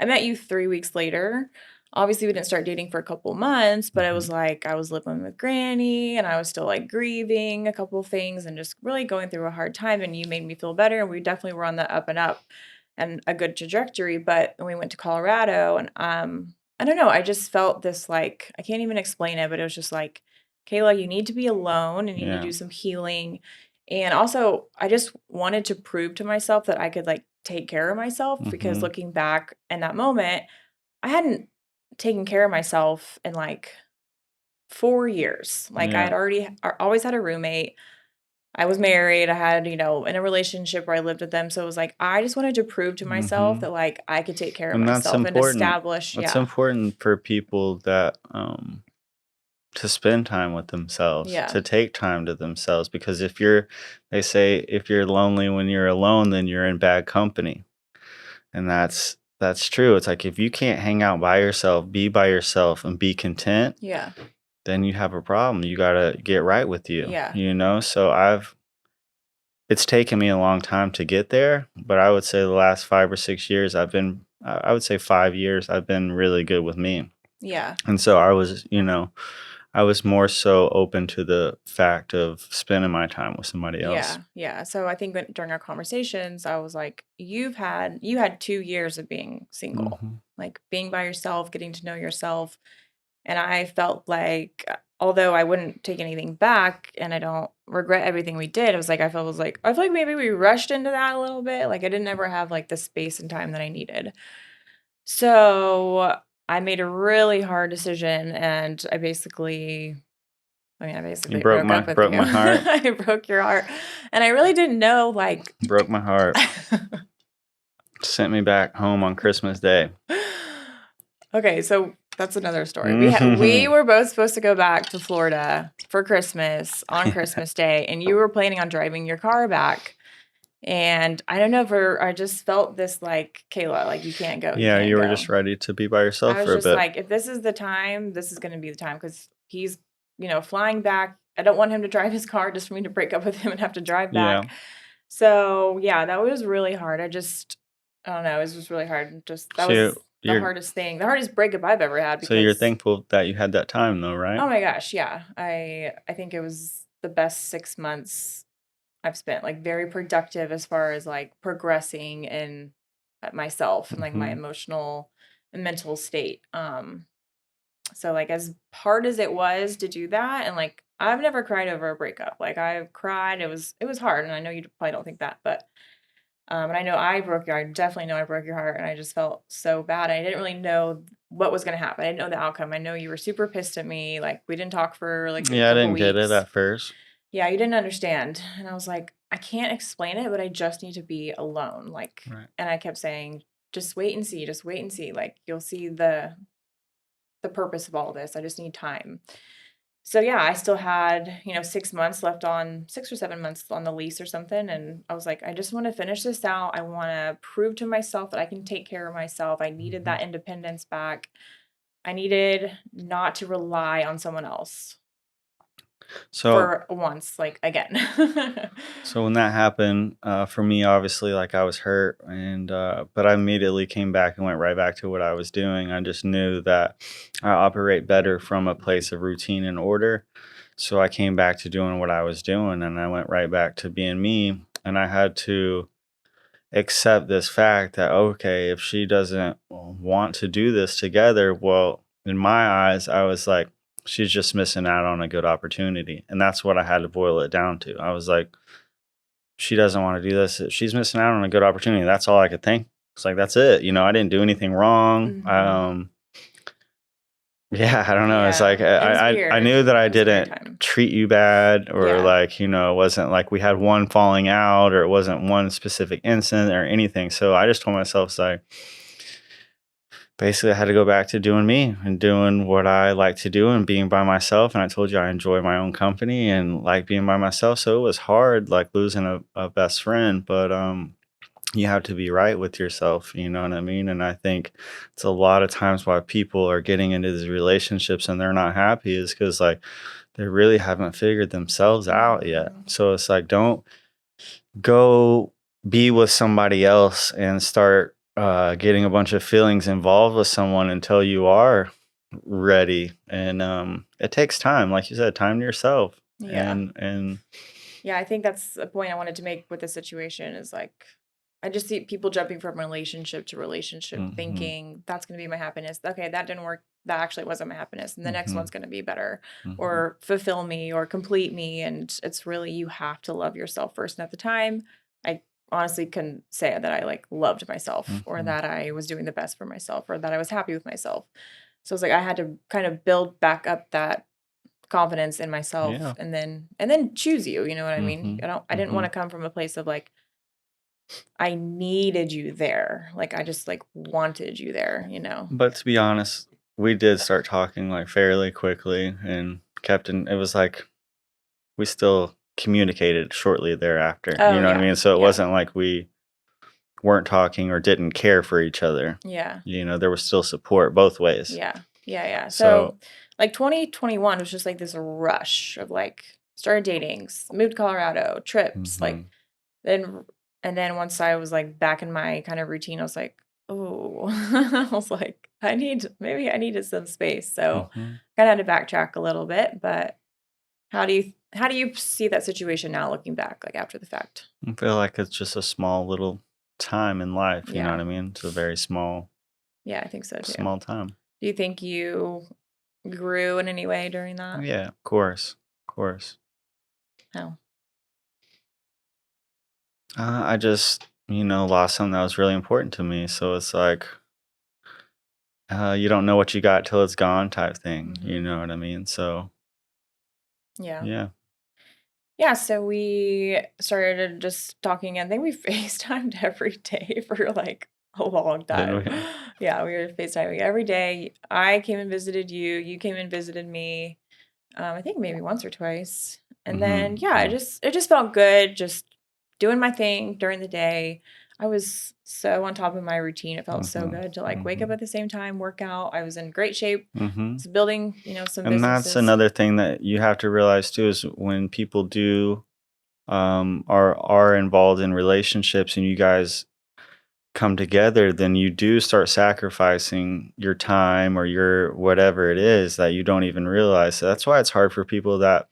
[SPEAKER 1] I met you 3 weeks later. Obviously, we didn't start dating for a couple months, but it
[SPEAKER 2] Hmm.
[SPEAKER 1] was like I was living with Granny and I was still like grieving a couple things and just really going through a hard time. And you made me feel better. And we definitely were on the up and up and a good trajectory. But when we went to Colorado and I don't know, I just felt this like I can't even explain it, but it was just like, Kayla, you need to be alone and you need to
[SPEAKER 2] Yeah.
[SPEAKER 1] do some healing. And also, I just wanted to prove to myself that I could like take care of myself because
[SPEAKER 2] Hmm.
[SPEAKER 1] looking back in that moment, I hadn't taken care of myself in like 4 years. Like I
[SPEAKER 2] Yeah.
[SPEAKER 1] had always had a roommate. I was married. I had, in a relationship where I lived with them. So it was like I just wanted to prove to myself
[SPEAKER 2] Hmm.
[SPEAKER 1] that like I could take care of
[SPEAKER 2] And that's
[SPEAKER 1] myself and
[SPEAKER 2] important.
[SPEAKER 1] establish,
[SPEAKER 2] It's
[SPEAKER 1] yeah.
[SPEAKER 2] important for people that to spend time with themselves,
[SPEAKER 1] Yeah.
[SPEAKER 2] to take time to themselves, because they say if you're lonely when you're alone, then you're in bad company. And that's true. It's like if you can't hang out by yourself, be by yourself and be content,
[SPEAKER 1] Yeah.
[SPEAKER 2] then you have a problem. You got to get right with you,
[SPEAKER 1] Yeah.
[SPEAKER 2] you know? So it's taken me a long time to get there, but I would say the last 5 or 6 years I would say 5 years I've been really good with me.
[SPEAKER 1] Yeah.
[SPEAKER 2] And so I was more so open to the fact of spending my time with somebody else.
[SPEAKER 1] Yeah. Yeah. So I think during our conversations, I was like, you had 2 years of being single,
[SPEAKER 2] Mhm.
[SPEAKER 1] like being by yourself, getting to know yourself. And I felt like, although I wouldn't take anything back and I don't regret everything we did, it was like, I feel like maybe we rushed into that a little bit. Like I didn't ever have like the space and time that I needed. So I made a really hard decision and I
[SPEAKER 2] You
[SPEAKER 1] basically broke up with
[SPEAKER 2] broke
[SPEAKER 1] you.
[SPEAKER 2] my heart.
[SPEAKER 1] I broke your heart. And I really didn't know, like,
[SPEAKER 2] Broke my heart. Sent me back home on Christmas Day.
[SPEAKER 1] okay, so that's another story. We
[SPEAKER 2] Mhm.
[SPEAKER 1] were both supposed to go back to Florida for Christmas on
[SPEAKER 2] Yeah.
[SPEAKER 1] Christmas Day, and you were planning on driving your car back. And I don't know, I just felt this like, Kayla, like, you can't go. You
[SPEAKER 2] Yeah,
[SPEAKER 1] can't
[SPEAKER 2] you were just
[SPEAKER 1] go.
[SPEAKER 2] ready to be by yourself
[SPEAKER 1] I was
[SPEAKER 2] for a
[SPEAKER 1] just
[SPEAKER 2] bit.
[SPEAKER 1] like, if this is the time, this is going to be the time because he's, flying back. I don't want him to drive his car just for me to break up with him and have to drive
[SPEAKER 2] Yeah.
[SPEAKER 1] back. So yeah, that was really hard. I don't know. It was just really hard. That
[SPEAKER 2] So
[SPEAKER 1] was the
[SPEAKER 2] you're
[SPEAKER 1] hardest thing, the hardest breakup I've ever had
[SPEAKER 2] so you're
[SPEAKER 1] because,
[SPEAKER 2] thankful that you had that time though, right?
[SPEAKER 1] oh my gosh, yeah. I think it was the best 6 months I've spent, like very productive as far as like progressing in myself and like my emotional and mental state. So like as hard as it was to do that, and like I've never cried over a breakup. Like I've cried, it was hard, and I know you probably don't think that, but and I know I definitely know I broke your heart, and I just felt so bad. I didn't really know what was gonna happen. I didn't know the outcome. I know you were super pissed at me. Like we didn't talk for like a
[SPEAKER 2] Yeah, I
[SPEAKER 1] couple
[SPEAKER 2] didn't get it
[SPEAKER 1] weeks.
[SPEAKER 2] at first.
[SPEAKER 1] Yeah, you didn't understand. And I was like, I can't explain it, but I just need to be alone. Like,
[SPEAKER 2] Right.
[SPEAKER 1] and I kept saying, just wait and see, just wait and see. Like you'll see the purpose of all this. I just need time. So yeah, I still had, 6 months left on 6 or 7 months on the lease or something. And I was like, I just want to finish this out. I want to prove to myself that I can take care of myself. I needed that independence back. I needed not to rely on someone else
[SPEAKER 2] So
[SPEAKER 1] for once, like again.
[SPEAKER 2] So when that happened, for me, obviously, like I was hurt, but I immediately came back and went right back to what I was doing. I just knew that I operate better from a place of routine and order. So I came back to doing what I was doing, and I went right back to being me. And I had to accept this fact that, okay, if she doesn't want to do this together, well, in my eyes, I was like, she's just missing out on a good opportunity. And that's what I had to boil it down to. I was like, she doesn't want to do this. She's missing out on a good opportunity. That's all I could think. It's like, that's it. I didn't do anything wrong.
[SPEAKER 1] Mhm.
[SPEAKER 2] Yeah, I don't know. It's like,
[SPEAKER 1] Yeah, it was
[SPEAKER 2] I
[SPEAKER 1] weird.
[SPEAKER 2] knew that I
[SPEAKER 1] It was a weird
[SPEAKER 2] didn't
[SPEAKER 1] time.
[SPEAKER 2] treat you bad, or
[SPEAKER 1] Yeah.
[SPEAKER 2] like, it wasn't like we had one falling out, or it wasn't one specific incident or anything. So I just told myself, it's like, basically I had to go back to doing me and doing what I like to do and being by myself. And I told you I enjoy my own company and like being by myself. So it was hard, like losing a best friend, but you have to be right with yourself, you know what I mean? And I think it's a lot of times why people are getting into these relationships and they're not happy is because like they really haven't figured themselves out yet.
[SPEAKER 1] Mhm.
[SPEAKER 2] So it's like, don't go be with somebody else and start getting a bunch of feelings involved with someone until you are ready. And it takes time, like you said, time to yourself.
[SPEAKER 1] Yeah.
[SPEAKER 2] And
[SPEAKER 1] Yeah, I think that's a point I wanted to make with the situation is like I just see people jumping from relationship to relationship
[SPEAKER 2] hmm
[SPEAKER 1] thinking that's going to be my happiness. Okay, that didn't work. That actually wasn't my happiness. And the next
[SPEAKER 2] hmm
[SPEAKER 1] one's going to be better
[SPEAKER 2] hmm
[SPEAKER 1] or fulfill me or complete me. And it's really, you have to love yourself first. And at the time, I honestly couldn't say that I like loved myself or
[SPEAKER 2] hmm
[SPEAKER 1] that I was doing the best for myself or that I was happy with myself. So it's like I had to kind of build back up that confidence in myself
[SPEAKER 2] yeah.
[SPEAKER 1] and then choose you, you know what I mean?
[SPEAKER 2] hmm
[SPEAKER 1] I didn't
[SPEAKER 2] hmm
[SPEAKER 1] want to come from a place of like I needed you there. Like I just like wanted you there, you know.
[SPEAKER 2] But to be honest, we did start talking like fairly quickly and kept in, it was like we still communicated shortly thereafter. You
[SPEAKER 1] Oh
[SPEAKER 2] know what I
[SPEAKER 1] yeah.
[SPEAKER 2] mean? So it
[SPEAKER 1] Yeah.
[SPEAKER 2] wasn't like we weren't talking or didn't care for each other.
[SPEAKER 1] Yeah.
[SPEAKER 2] There was still support both ways.
[SPEAKER 1] Yeah. Yeah, yeah.
[SPEAKER 2] So,
[SPEAKER 1] So like 2021 was just like this rush of like started dating, moved to Colorado, trips, like
[SPEAKER 2] mhm,
[SPEAKER 1] then and then once I was like back in my kind of routine, I was like, oh, I was like, maybe I needed some space. So
[SPEAKER 2] mhm.
[SPEAKER 1] kind of had to backtrack a little bit, but how do you see that situation now looking back, like after the fact?
[SPEAKER 2] I feel like it's just a small little time in life. You know what
[SPEAKER 1] Yeah.
[SPEAKER 2] I mean? It's a very small,
[SPEAKER 1] Yeah, I think so too.
[SPEAKER 2] small time.
[SPEAKER 1] Do you think you grew in any way during that?
[SPEAKER 2] Yeah, of course. Of course.
[SPEAKER 1] How?
[SPEAKER 2] I just, lost something that was really important to me. So it's like, you don't know what you got till it's gone type thing. You
[SPEAKER 1] Hmm.
[SPEAKER 2] know what I mean? So,
[SPEAKER 1] Yeah.
[SPEAKER 2] yeah.
[SPEAKER 1] Yeah, so we started just talking. I think we FaceTimed every day for like a long
[SPEAKER 2] Did
[SPEAKER 1] time.
[SPEAKER 2] we?
[SPEAKER 1] Yeah, we were FaceTiming every day. I came and visited you. You came and visited me. I think maybe once or twice. And then
[SPEAKER 2] Mm-hmm.
[SPEAKER 1] yeah, it just felt good just doing my thing during the day. I was so on top of my routine. It felt so good to like wake up at the same time, work out. I was in great shape. I was building, some
[SPEAKER 2] And that's
[SPEAKER 1] businesses.
[SPEAKER 2] another thing that you have to realize too is when people do are involved in relationships and you guys come together, then you do start sacrificing your time or your whatever it is that you don't even realize. So that's why it's hard for people that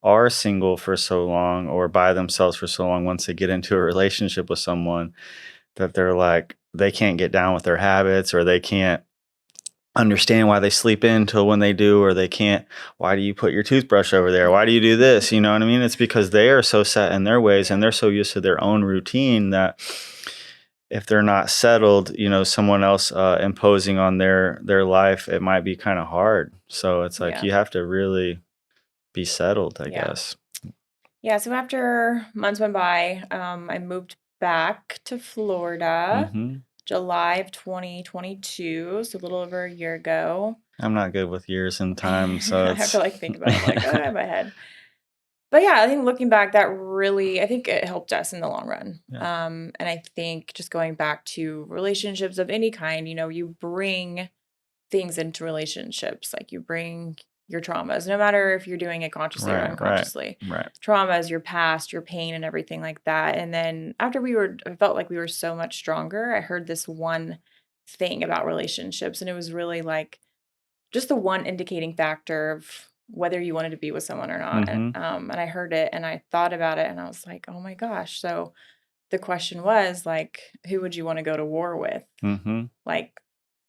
[SPEAKER 2] are single for so long or by themselves for so long. Once they get into a relationship with someone, that they're like they can't get down with their habits, or they can't understand why they sleep in till when they do, or they can't, why do you put your toothbrush over there, why do you do this, you know what I mean? It's because they are so set in their ways and they're so used to their own routine that if they're not settled, someone else imposing on their life, it might be kind of hard. So it's like you have to really be settled, I guess.
[SPEAKER 1] Yeah, so after months went by, I moved back to Florida, July of 2022, so a little over a year ago.
[SPEAKER 2] I'm not good with years and time, so
[SPEAKER 1] I have to like think about it, like, in my head. But yeah, I think looking back, that really, I think it helped us in the long run.
[SPEAKER 2] Yeah.
[SPEAKER 1] And I think just going back to relationships of any kind, you bring things into relationships, like you bring your traumas, no matter if you're doing it consciously or unconsciously.
[SPEAKER 2] Right.
[SPEAKER 1] Traumas, your past, your pain, and everything like that. And then after I felt like we were so much stronger. I heard this one thing about relationships, and it was really like just the one indicating factor of whether you wanted to be with someone or not. And I heard it and I thought about it and I was like, oh my gosh. So the question was like, who would you want to go to war with? Like,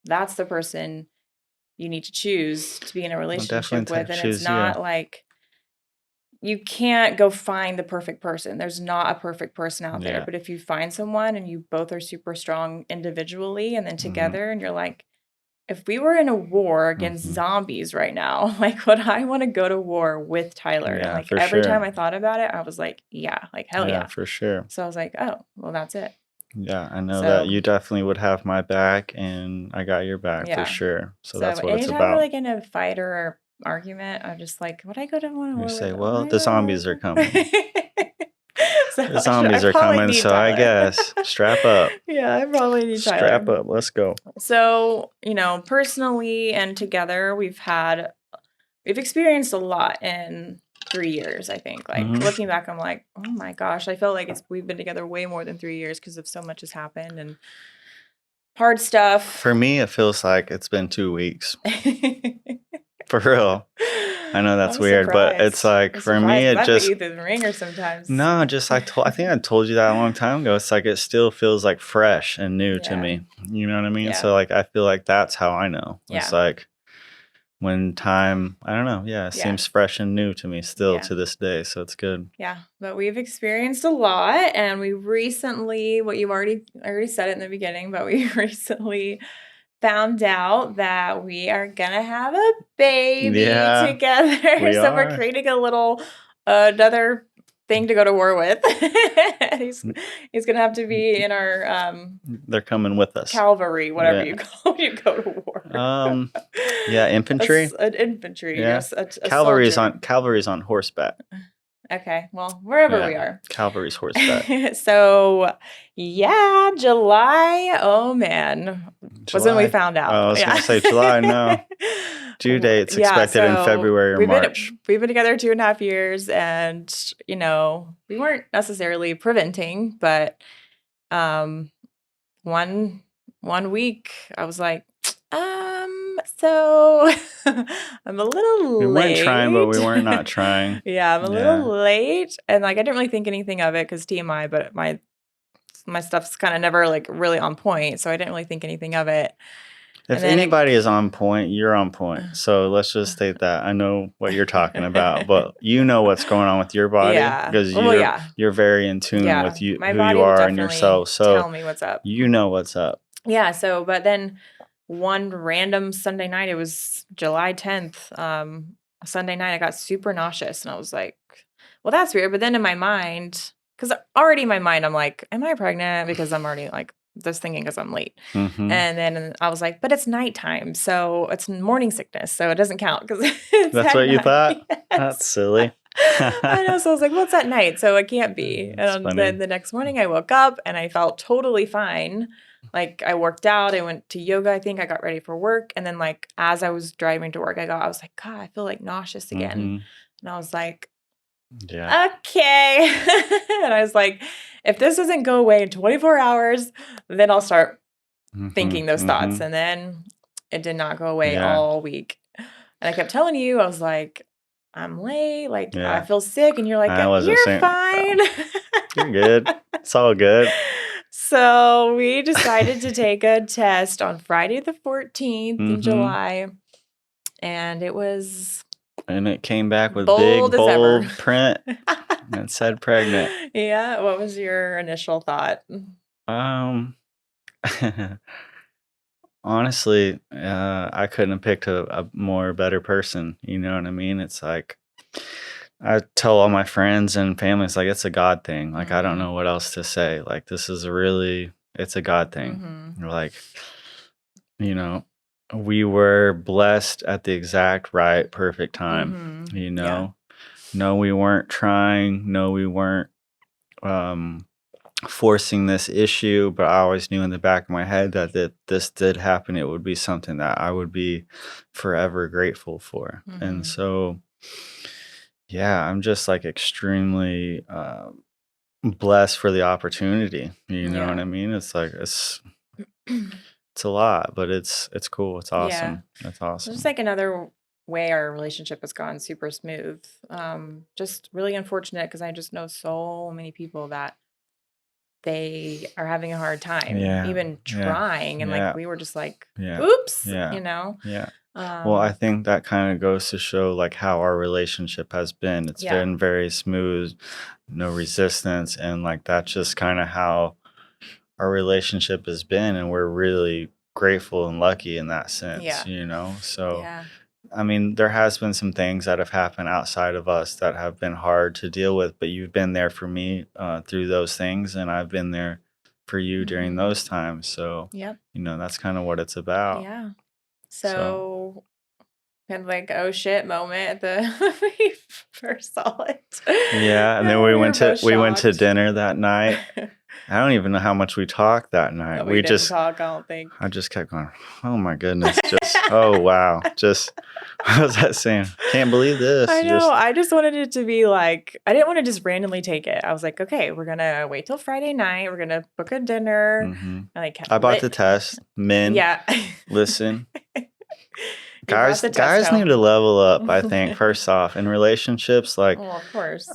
[SPEAKER 1] that's the person you need to choose to be in a relationship with. And it's not like you can't go find the perfect person. There's not a perfect person out there. But if you find someone and you both are super strong individually and then together and you're like, if we were in a war against zombies right now, like, would I want to go to war with Tyler?
[SPEAKER 2] Yeah,
[SPEAKER 1] and like
[SPEAKER 2] for
[SPEAKER 1] every
[SPEAKER 2] sure.
[SPEAKER 1] time I thought about it, I was like, yeah, like hell yeah.
[SPEAKER 2] For sure.
[SPEAKER 1] So I was like, oh, well, that's it.
[SPEAKER 2] Yeah, I know that you definitely would have my back and I got your back for sure. So that's what it's
[SPEAKER 1] anytime
[SPEAKER 2] about.
[SPEAKER 1] we're like in a fight or argument, I'm just like, would I go to war?
[SPEAKER 2] You say, well, the zombies are coming.
[SPEAKER 1] So
[SPEAKER 2] The zombies are coming, so
[SPEAKER 1] Tyler.
[SPEAKER 2] I guess strap up.
[SPEAKER 1] Yeah, I probably need Tyler.
[SPEAKER 2] Strap up, let's go.
[SPEAKER 1] So, personally and together, we've experienced a lot in 3 years, I think. Like, looking back, I'm like, oh my gosh, I feel like we've been together way more than 3 years because of so much has happened and hard stuff.
[SPEAKER 2] For me, it feels like it's been 2 weeks. For real. I know that's weird, but it's like for me, it just.
[SPEAKER 1] I put you through the ringer sometimes.
[SPEAKER 2] No, just I think I told you that a long time ago. It's like it still feels like fresh and new to me. You know what I mean?
[SPEAKER 1] Yeah.
[SPEAKER 2] So like I feel like that's how I know. It's like when time, I don't know. Yeah, it seems fresh and new to me still to this day. So it's good.
[SPEAKER 1] Yeah, but we've experienced a lot, and we recently, I already said it in the beginning, but we recently found out that we are gonna have a baby together. So we're creating another thing to go to war with. He's gonna have to be in our
[SPEAKER 2] they're coming with us.
[SPEAKER 1] Cavalry, whatever you go to war.
[SPEAKER 2] Infantry.
[SPEAKER 1] An infantry.
[SPEAKER 2] Yeah. Cavalry's on horseback.
[SPEAKER 1] Okay, well, wherever we are.
[SPEAKER 2] Cavalry's horseback.
[SPEAKER 1] So, July. Oh, man. Was when we found out.
[SPEAKER 2] I was going to say July, no. Due date's expected in February or March.
[SPEAKER 1] We've been together 2.5 years, and, we weren't necessarily preventing, but one week I was like, so I'm a little late.
[SPEAKER 2] We weren't trying, but we weren't not trying.
[SPEAKER 1] I'm a little late. And like, I didn't really think anything of it because TMI, but my stuff's kind of never like really on point. So I didn't really think anything of it.
[SPEAKER 2] If anybody is on point, you're on point. So let's just state that. I know what you're talking about, but you know what's going on with your body because you're very in tune with who you are and yourself. So
[SPEAKER 1] tell me what's up.
[SPEAKER 2] You know what's up.
[SPEAKER 1] Yeah. So, but then one random Sunday night, it was July 10th, Sunday night, I got super nauseous and I was like, well, that's weird. But then in my mind, because already in my mind, I'm like, am I pregnant? Because I'm already like just thinking because I'm late. And then I was like, but it's nighttime. So it's morning sickness. So it doesn't count because
[SPEAKER 2] that's what you thought? Yes. That's silly.
[SPEAKER 1] I know. So I was like, what's at night? So it can't be.
[SPEAKER 2] That's
[SPEAKER 1] And
[SPEAKER 2] funny.
[SPEAKER 1] then the next morning I woke up and I felt totally fine. Like I worked out, I went to yoga, I think I got ready for work. And then like as I was driving to work, I was like, God, I feel like nauseous again. And I was like,
[SPEAKER 2] Yeah.
[SPEAKER 1] okay. And I was like, if this doesn't go away in 24 hours, then I'll start thinking those thoughts. And then it did not go away
[SPEAKER 2] Yeah.
[SPEAKER 1] all week. And I kept telling you, I was like, I'm late. Like, I
[SPEAKER 2] Yeah.
[SPEAKER 1] feel sick. And you're like,
[SPEAKER 2] I wasn't
[SPEAKER 1] you're
[SPEAKER 2] saying,
[SPEAKER 1] fine.
[SPEAKER 2] you're good. It's all good.
[SPEAKER 1] So we decided to take a test on Friday the 14th in July. And it was
[SPEAKER 2] And it came back with
[SPEAKER 1] bold
[SPEAKER 2] big,
[SPEAKER 1] as ever.
[SPEAKER 2] bold print and said pregnant.
[SPEAKER 1] Yeah. What was your initial thought?
[SPEAKER 2] Honestly, I couldn't have picked a more better person. You know what I mean? It's like, I tell all my friends and family, it's like, it's a God thing. Like, I don't know what else to say. Like, this is it's a God thing. Like, you know, we were blessed at the exact right, perfect time, you know? No, we weren't trying. No, we weren't forcing this issue, but I always knew in the back of my head that this did happen. It would be something that I would be forever grateful for. And so, yeah, I'm just like extremely blessed for the opportunity. You know what I mean? It's like it's a lot, but it's cool. It's awesome. That's awesome.
[SPEAKER 1] It's like another way our relationship has gone super smooth. Just really unfortunate because I just know so many people that they are having a hard time even trying. And like we were just like, oops, you know?
[SPEAKER 2] Yeah. Well, I think that kind of goes to show like how our relationship has been. It's been very smooth, no resistance, and like that's just kind of how our relationship has been, and we're really grateful and lucky in that sense, you know? So I mean, there has been some things that have happened outside of us that have been hard to deal with, but you've been there for me through those things, and I've been there for you during those times. So, you know, that's kind of what it's about.
[SPEAKER 1] Yeah. So kind of like, oh shit moment when we first saw it.
[SPEAKER 2] Yeah, and then we went to dinner that night. I don't even know how much we talked that night.
[SPEAKER 1] We didn't talk, I don't think.
[SPEAKER 2] I just kept going, oh my goodness, just oh wow, just what was that saying? Can't believe this.
[SPEAKER 1] I know. I just wanted it to be like, I didn't want to just randomly take it. I was like, okay, we're gonna wait till Friday night. We're gonna book a dinner. Like,
[SPEAKER 2] I bought the test. Men, listen. Guys need to level up, I think, first off. In relationships, like,
[SPEAKER 1] well, of course.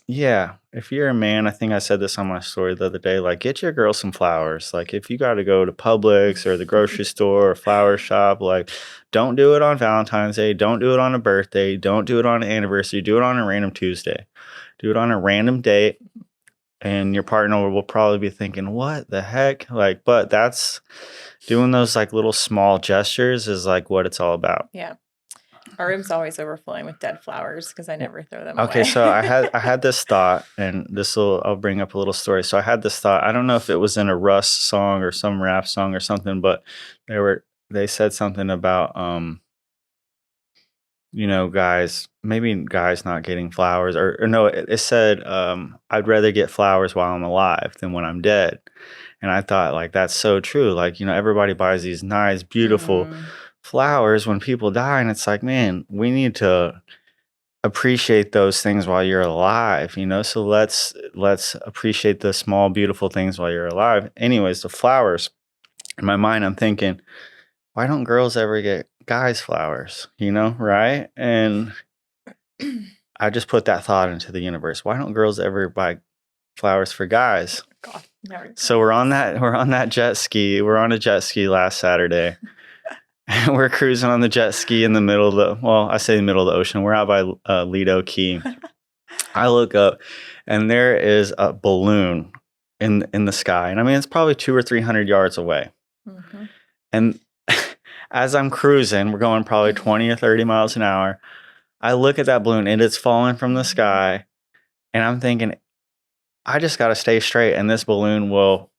[SPEAKER 2] Yeah, if you're a man, I think I said this on my story the other day, like, get your girl some flowers. Like, if you got to go to Publix or the grocery store or flower shop, like, don't do it on Valentine's Day. Don't do it on a birthday. Don't do it on an anniversary. Do it on a random Tuesday. Do it on a random date. And your partner will probably be thinking, what the heck? Like, but that's doing those like little small gestures is like what it's all about.
[SPEAKER 1] Yeah. Our room's always overflowing with dead flowers because I never throw them away.
[SPEAKER 2] Okay, so I had this thought, and I'll bring up a little story. So I had this thought. I don't know if it was in a Russ song or some rap song or something, but they said something about you know, guys not getting flowers, or no, it said I'd rather get flowers while I'm alive than when I'm dead. And I thought, like, that's so true. Like, you know, everybody buys these nice, beautiful flowers when people die, and it's like, man, we need to appreciate those things while you're alive, you know? So let's appreciate the small, beautiful things while you're alive. Anyways, the flowers, in my mind, I'm thinking, why don't girls ever get guys flowers, you know, right? And I just put that thought into the universe. Why don't girls ever buy flowers for guys?
[SPEAKER 1] God, never.
[SPEAKER 2] So we're on that jet ski. We're on a jet ski last Saturday. And we're cruising on the jet ski in the middle of I say the middle of the ocean. We're out by Lido Key. I look up, and there is a balloon in the sky. And I mean, it's probably 200 or 300 yards away. And as I'm cruising, we're going probably 20 or 30 miles an hour. I look at that balloon, and it's falling from the sky. And I'm thinking, I just got to stay straight, and this balloon will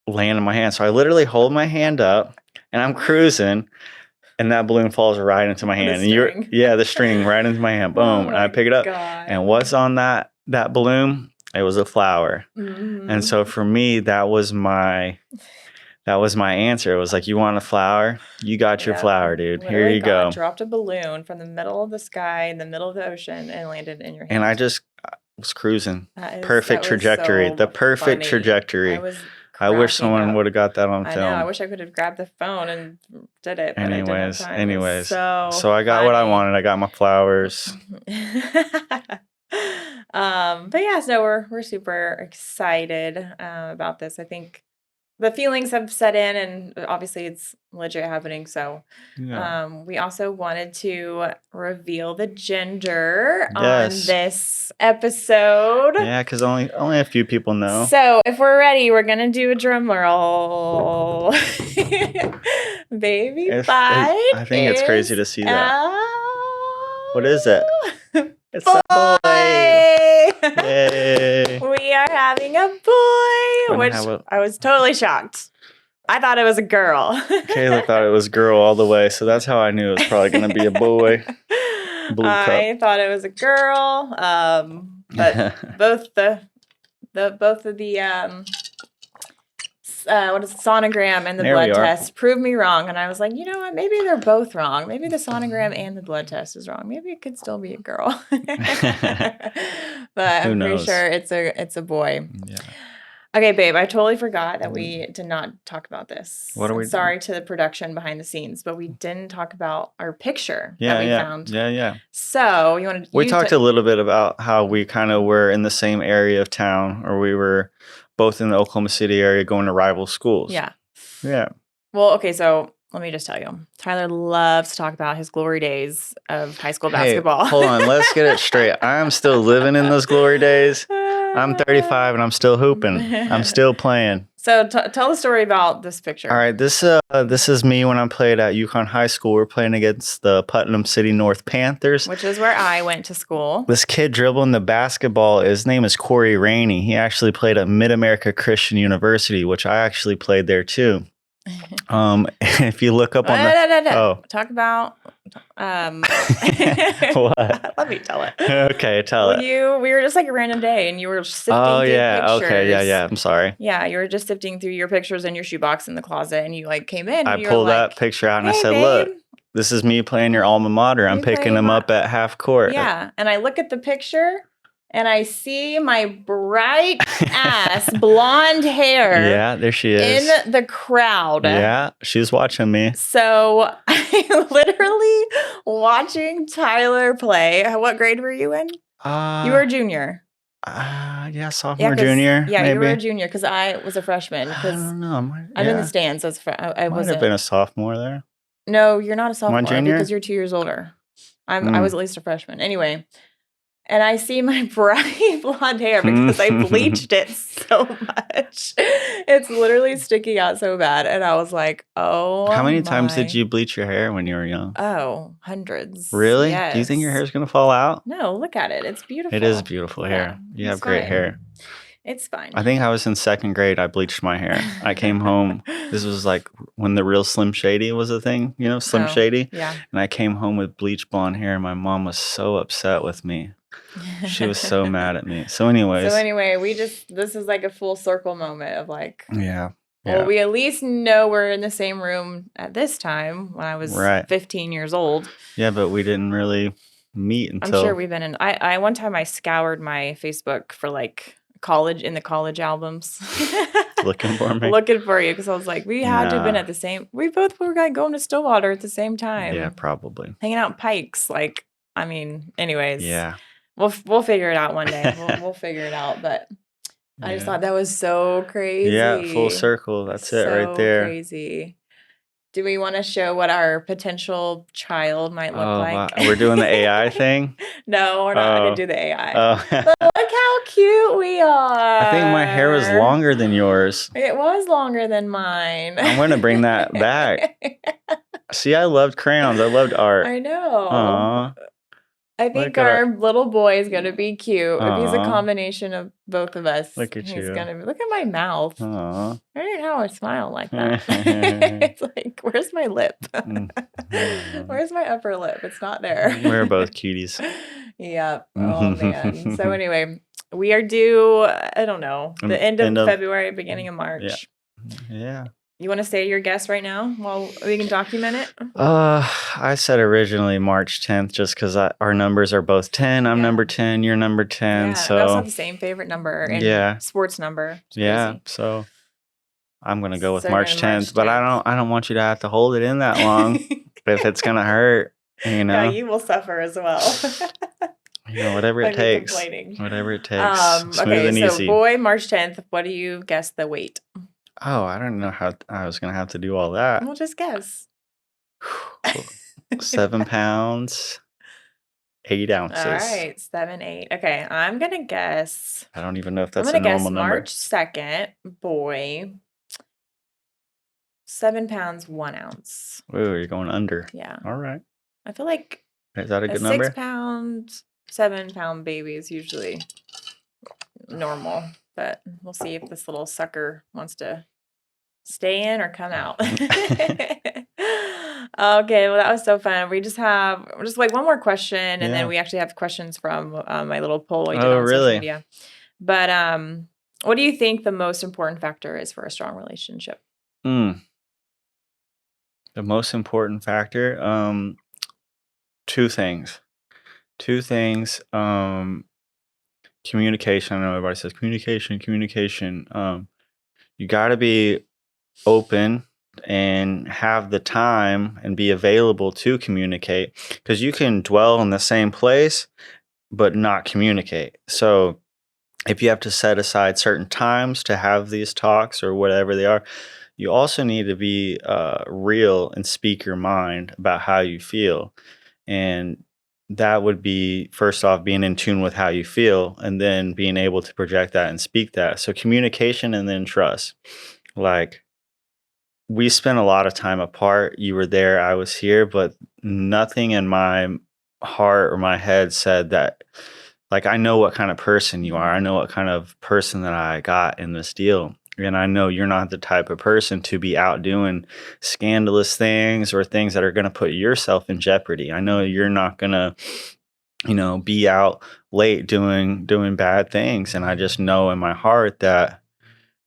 [SPEAKER 2] land in my hand. So I literally hold my hand up, and I'm cruising. and that balloon falls right into my hand. The string right into my hand. Boom. And I pick it up.
[SPEAKER 1] God.
[SPEAKER 2] And what's on that balloon? It was a flower.
[SPEAKER 1] Mm-hmm.
[SPEAKER 2] And so for me, that was my answer. It was like, you want a flower? You got your flower, dude.
[SPEAKER 1] Literally,
[SPEAKER 2] here you go.
[SPEAKER 1] Dropped a balloon from the middle of the sky in the middle of the ocean and landed in your hand.
[SPEAKER 2] And I just was cruising. Perfect trajectory. The perfect trajectory. I wish someone would have got that on film.
[SPEAKER 1] I know. I wish I could have grabbed the phone and did it. But
[SPEAKER 2] anyways.
[SPEAKER 1] So
[SPEAKER 2] I got what I wanted. I got my flowers.
[SPEAKER 1] But yeah, so we're super excited about this. I think the feelings have set in, and obviously it's legit happening. So we also wanted to reveal the gender on this episode.
[SPEAKER 2] Yeah, because only a few people know.
[SPEAKER 1] So if we're ready, we're going to do a drum roll. Baby Fite.
[SPEAKER 2] I think it's crazy to see that. What is it? It's a boy. Yay.
[SPEAKER 1] We are having a boy, which I was totally shocked. I thought it was a girl.
[SPEAKER 2] Kayla thought it was girl all the way, so that's how I knew it was probably going to be a boy.
[SPEAKER 1] I thought it was a girl, but both of the what is it, sonogram and the blood test proved me wrong, and I was like, you know what? Maybe they're both wrong. Maybe the sonogram and the blood test is wrong. Maybe it could still be a girl. But I'm pretty sure it's a boy. Yeah. Okay, babe, I totally forgot that we did not talk about this.
[SPEAKER 2] What are we
[SPEAKER 1] Sorry to the production behind the scenes, but we didn't talk about our picture that we found.
[SPEAKER 2] Yeah.
[SPEAKER 1] So, you want to...
[SPEAKER 2] We talked a little bit about how we kind of were in the same area of town, or we were both in the Oklahoma City area going to rival schools.
[SPEAKER 1] Yeah.
[SPEAKER 2] Yeah.
[SPEAKER 1] Well, okay, so let me just tell you. Tyler loves to talk about his glory days of high school basketball.
[SPEAKER 2] Hold on, let's get it straight. I'm still living in those glory days. I'm 35 and I'm still hooping. I'm still playing.
[SPEAKER 1] So tell the story about this picture.
[SPEAKER 2] All right, this is me when I played at Yukon High School. We're playing against the Putnam City North Panthers,
[SPEAKER 1] which is where I went to school.
[SPEAKER 2] This kid dribbling the basketball, his name is Corey Rainey. He actually played at Mid-America Christian University, which I actually played there too. If you look up on
[SPEAKER 1] talk about
[SPEAKER 2] what?
[SPEAKER 1] Let me tell it.
[SPEAKER 2] Okay, tell it.
[SPEAKER 1] We were just like a random day, and you were sifting through pictures.
[SPEAKER 2] Okay, yeah. I'm sorry.
[SPEAKER 1] Yeah, you were just sifting through your pictures in your shoebox in the closet, and you like came in.
[SPEAKER 2] I pulled that picture out and I said, babe, "Look, this is me playing your alma mater. I'm picking them up at half court."
[SPEAKER 1] Yeah, and I look at the picture. And I see my bright ass blonde hair.
[SPEAKER 2] Yeah, there she is.
[SPEAKER 1] In the crowd.
[SPEAKER 2] Yeah, she's watching me.
[SPEAKER 1] So I'm literally watching Tyler play. What grade were you in? You were a junior.
[SPEAKER 2] Yeah, sophomore, junior.
[SPEAKER 1] Yeah,
[SPEAKER 2] maybe.
[SPEAKER 1] You were a junior because I was a freshman.
[SPEAKER 2] I don't know.
[SPEAKER 1] I'm in the stands. I
[SPEAKER 2] might have been a sophomore there.
[SPEAKER 1] No, you're not a sophomore because you're 2 years older. I was at least a freshman. Anyway. And I see my bright blonde hair because I bleached it so much. It's literally sticking out so bad. And I was like, oh,
[SPEAKER 2] how many times did you bleach your hair when you were young?
[SPEAKER 1] Oh, hundreds.
[SPEAKER 2] Really?
[SPEAKER 1] Yes.
[SPEAKER 2] Do you think your hair's going to fall out?
[SPEAKER 1] No, look at it. It's beautiful.
[SPEAKER 2] It is beautiful hair. You have great hair.
[SPEAKER 1] It's fine.
[SPEAKER 2] I think I was in second grade. I bleached my hair. I came home. This was like when the real Slim Shady was a thing, Slim Shady.
[SPEAKER 1] Yeah.
[SPEAKER 2] And I came home with bleached blonde hair. And my mom was so upset with me. She was so mad at me. So anyway,
[SPEAKER 1] this is like a full circle moment of like,
[SPEAKER 2] yeah.
[SPEAKER 1] Well, we at least know we're in the same room at this time when I was 15 years old.
[SPEAKER 2] Yeah, but we didn't really meet until.
[SPEAKER 1] I'm sure we've been in. I one time I scoured my Facebook for like college albums.
[SPEAKER 2] Looking for me.
[SPEAKER 1] Looking for you because I was like, we had to have been at the same. We both were going to Stillwater at the same time.
[SPEAKER 2] Yeah, probably.
[SPEAKER 1] Hanging out in Pikes, like. I mean, anyways.
[SPEAKER 2] Yeah.
[SPEAKER 1] We'll figure it out one day. We'll figure it out. But I just thought that was so crazy.
[SPEAKER 2] Yeah, full circle. That's it right there.
[SPEAKER 1] Crazy. Do we want to show what our potential child might look like?
[SPEAKER 2] Wow. We're doing the AI thing?
[SPEAKER 1] No, we're not going to do the AI.
[SPEAKER 2] Oh.
[SPEAKER 1] But look how cute we are.
[SPEAKER 2] I think my hair was longer than yours.
[SPEAKER 1] It was longer than mine.
[SPEAKER 2] I'm going to bring that back. See, I loved crayons. I loved art.
[SPEAKER 1] I know.
[SPEAKER 2] Aww.
[SPEAKER 1] I think
[SPEAKER 2] Look at
[SPEAKER 1] our little boy is gonna be cute. If he's a
[SPEAKER 2] Aw.
[SPEAKER 1] combination of both of us,
[SPEAKER 2] Look at
[SPEAKER 1] he's
[SPEAKER 2] you.
[SPEAKER 1] gonna be. Look at my mouth.
[SPEAKER 2] Aw.
[SPEAKER 1] I didn't know I smile like that. It's like, where's my lip? Where's my upper lip? It's not there.
[SPEAKER 2] We're both cuties.
[SPEAKER 1] Yep. Oh man. So anyway, we are due. I don't know, the end of February, beginning of March.
[SPEAKER 2] Yeah.
[SPEAKER 1] You want to say your guess right now while we can document it?
[SPEAKER 2] I said originally March 10th just because our numbers are both 10. I'm number 10. You're number 10.
[SPEAKER 1] Yeah,
[SPEAKER 2] So
[SPEAKER 1] we also have the same favorite number and sports number. It's crazy.
[SPEAKER 2] So I'm gonna go with
[SPEAKER 1] So
[SPEAKER 2] March 10th, but I don't want you to have to hold it in that long if it's gonna hurt. You know.
[SPEAKER 1] Yeah, you will suffer as well.
[SPEAKER 2] Whatever it takes. Whatever it takes. Smooth and easy.
[SPEAKER 1] So boy, March 10th. What do you guess the weight?
[SPEAKER 2] Oh, I don't know how I was gonna have to do all that.
[SPEAKER 1] Well, just guess.
[SPEAKER 2] 7 pounds, 8 ounces.
[SPEAKER 1] All right, 7, 8. Okay, I'm gonna guess.
[SPEAKER 2] I don't even know if that's a normal number.
[SPEAKER 1] March 2nd, boy. 7 pounds, 1 ounce.
[SPEAKER 2] Ooh, you're going under.
[SPEAKER 1] Yeah.
[SPEAKER 2] All right.
[SPEAKER 1] I feel like
[SPEAKER 2] is that a good number?
[SPEAKER 1] 6 pound, 7 pound baby is usually normal, but we'll see if this little sucker wants to stay in or come out. Okay, well that was so fun. We just like one more question, and then we actually have questions from my little poll I did on social media. But what do you think the most important factor is for a strong relationship?
[SPEAKER 2] The most important factor, 2 things. Communication. I know everybody says communication. You got to be open and have the time and be available to communicate, because you can dwell in the same place but not communicate. So if you have to set aside certain times to have these talks or whatever they are, you also need to be real and speak your mind about how you feel. And that would be, first off, being in tune with how you feel, and then being able to project that and speak that. So communication, and then trust. Like, we spent a lot of time apart. You were there, I was here, but nothing in my heart or my head said that, like, I know what kind of person you are. I know what kind of person that I got in this deal. And I know you're not the type of person to be out doing scandalous things or things that are going to put yourself in jeopardy. I know you're not going to, be out late doing bad things. And I just know in my heart that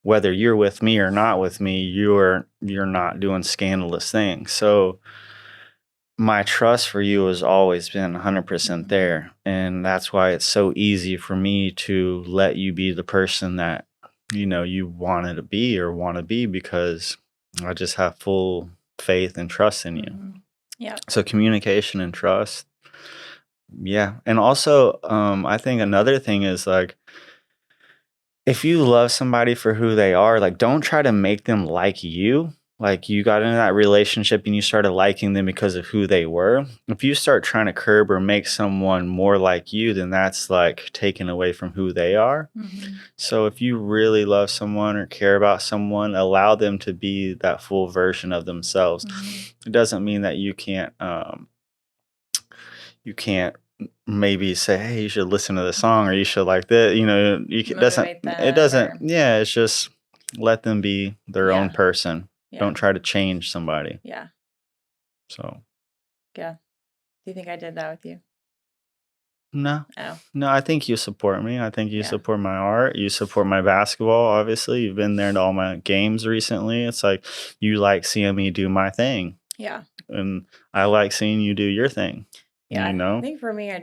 [SPEAKER 2] whether you're with me or not with me, you're not doing scandalous things. So my trust for you has always been 100% there. And that's why it's so easy for me to let you be the person that, you wanted to be or want to be, because I just have full faith and trust in you.
[SPEAKER 1] Yeah.
[SPEAKER 2] So communication and trust. Yeah. And also, I think another thing is, like, if you love somebody for who they are, like, don't try to make them like you. Like, you got into that relationship and you started liking them because of who they were. If you start trying to curb or make someone more like you, then that's like taken away from who they are. So if you really love someone or care about someone, allow them to be that full version of themselves. It doesn't mean that you can't maybe say, hey, you should listen to the song, or you should like that. It's just let them be their own person. Don't try to change somebody.
[SPEAKER 1] Yeah.
[SPEAKER 2] So.
[SPEAKER 1] Yeah. Do you think I did that with you?
[SPEAKER 2] No.
[SPEAKER 1] Oh.
[SPEAKER 2] No, I think you support me. I think you support my art. You support my basketball, obviously. You've been there to all my games recently. It's like you like seeing me do my thing.
[SPEAKER 1] Yeah.
[SPEAKER 2] And I like seeing you do your thing.
[SPEAKER 1] Yeah. I think for me,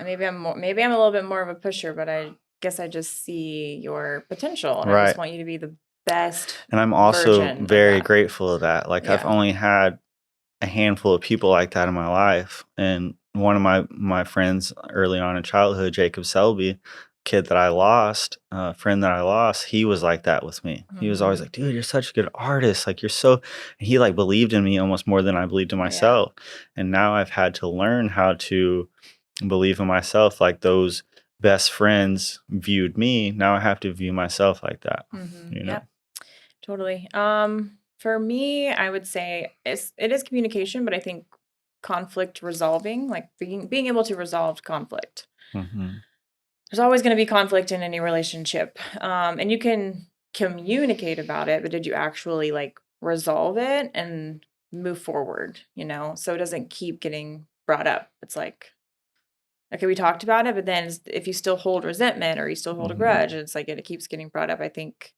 [SPEAKER 1] maybe I'm a little bit more of a pusher, but I guess I just see your potential, and I just want you to be the best.
[SPEAKER 2] And I'm also very grateful of that. Like, I've only had a handful of people like that in my life. And one of my friends early on in childhood, Jacob Selby, friend that I lost, he was like that with me. He was always like, dude, you're such a good artist. Like, he like believed in me almost more than I believed in myself. And now I've had to learn how to believe in myself like those best friends viewed me. Now I have to view myself like that.
[SPEAKER 1] Yeah, totally. For me, I would say it is communication, but I think conflict resolving, like being able to resolve conflict.
[SPEAKER 2] Mm-hmm.
[SPEAKER 1] There's always going to be conflict in any relationship. And you can communicate about it, but did you actually like resolve it and move forward, so it doesn't keep getting brought up. It's like, okay, we talked about it, but then if you still hold resentment or you still hold a grudge, it's like it keeps getting brought up. I think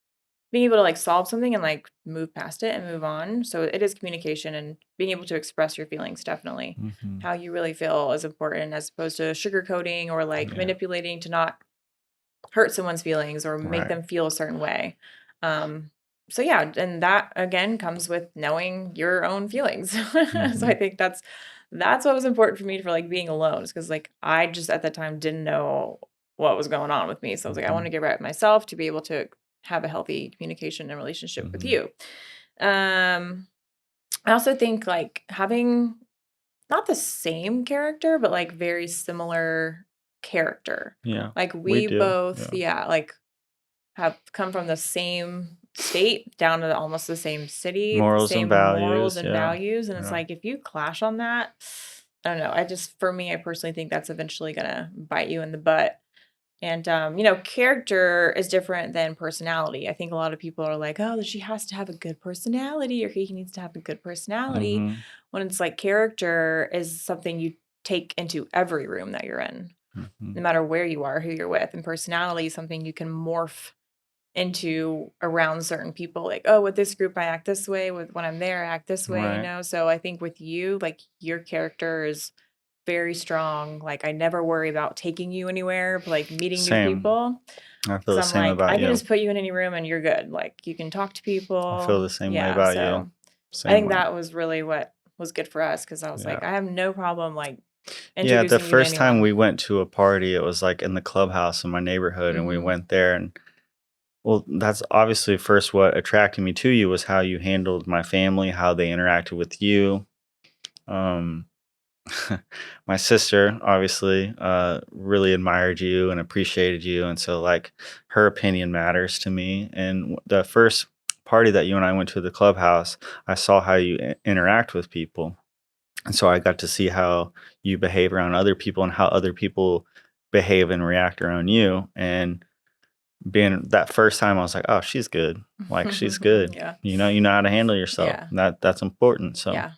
[SPEAKER 1] being able to like solve something and like move past it and move on. So it is communication and being able to express your feelings. Definitely, how you really feel is important, as opposed to sugarcoating or like manipulating to not hurt someone's feelings or make them feel a certain way. So yeah, and that again comes with knowing your own feelings. So I think that's what was important for me for like being alone, is because like I just at that time didn't know what was going on with me. So I was like, I want to get right with myself to be able to have a healthy communication and relationship with you. I also think like having not the same character, but like very similar character.
[SPEAKER 2] Yeah.
[SPEAKER 1] Like
[SPEAKER 2] We
[SPEAKER 1] we
[SPEAKER 2] do.
[SPEAKER 1] both,
[SPEAKER 2] Yeah.
[SPEAKER 1] like have come from the same state down to almost the same city, the
[SPEAKER 2] Morals and
[SPEAKER 1] same morals
[SPEAKER 2] values.
[SPEAKER 1] and
[SPEAKER 2] Yeah.
[SPEAKER 1] values. And it's
[SPEAKER 2] Yeah.
[SPEAKER 1] like, if you clash on that, I don't know. For me, I personally think that's eventually going to bite you in the butt. And, character is different than personality. I think a lot of people are like, oh, she has to have a good personality, or he needs to have a good personality.
[SPEAKER 2] Mhm.
[SPEAKER 1] When it's like character is something you take into every room that you're in, no
[SPEAKER 2] Mhm.
[SPEAKER 1] matter where you are, who you're with. And personality is something you can morph into around certain people. Like, oh, with this group, I act this way. When I'm there, I act this way,
[SPEAKER 2] Right.
[SPEAKER 1] So I think with you, like your character is very strong. Like I never worry about taking you anywhere, but like meeting new
[SPEAKER 2] Same.
[SPEAKER 1] people.
[SPEAKER 2] I feel
[SPEAKER 1] Because
[SPEAKER 2] the
[SPEAKER 1] I'm
[SPEAKER 2] same
[SPEAKER 1] like, I
[SPEAKER 2] about
[SPEAKER 1] can
[SPEAKER 2] you.
[SPEAKER 1] just put you in any room and you're good. Like you can talk to
[SPEAKER 2] I
[SPEAKER 1] people.
[SPEAKER 2] feel the same way
[SPEAKER 1] Yeah.
[SPEAKER 2] about you.
[SPEAKER 1] So I
[SPEAKER 2] Same
[SPEAKER 1] think
[SPEAKER 2] way.
[SPEAKER 1] that was really what was good for us, because I was like,
[SPEAKER 2] Yeah.
[SPEAKER 1] I have no problem like
[SPEAKER 2] Yeah, the
[SPEAKER 1] introducing you to
[SPEAKER 2] first time
[SPEAKER 1] anyone.
[SPEAKER 2] we went to a party, it was like in the clubhouse in my neighborhood, and we went there, and well, that's obviously first what attracted me to you was how you handled my family, how they interacted with you. Um, my sister obviously really admired you and appreciated you, and so like her opinion matters to me. And the first party that you and I went to, the clubhouse, I saw how you interact with people, and so I got to see how you behave around other people and how other people behave and react around you. And being that first time, I was like, oh, she's good. Like she's good.
[SPEAKER 1] Yeah.
[SPEAKER 2] You know how to handle yourself.
[SPEAKER 1] Yeah.
[SPEAKER 2] That's important. So
[SPEAKER 1] Yeah.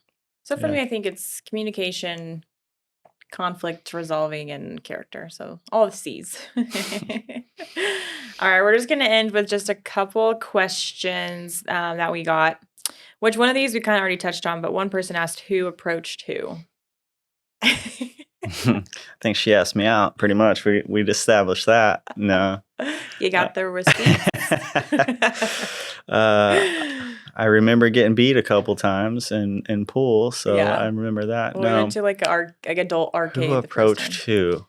[SPEAKER 1] So for
[SPEAKER 2] yeah.
[SPEAKER 1] me, I think it's communication, conflict resolving, and character. So all the C's. All right, we're just going to end with just a couple questions that we got. Which one of these we kind of already touched on, but one person asked who approached who.
[SPEAKER 2] I think she asked me out pretty much. We'd established that. No.
[SPEAKER 1] You got the receipts.
[SPEAKER 2] I remember getting beat a couple times in pool, so
[SPEAKER 1] Yeah.
[SPEAKER 2] I remember that.
[SPEAKER 1] We went to like adult arcade.
[SPEAKER 2] Who approached who?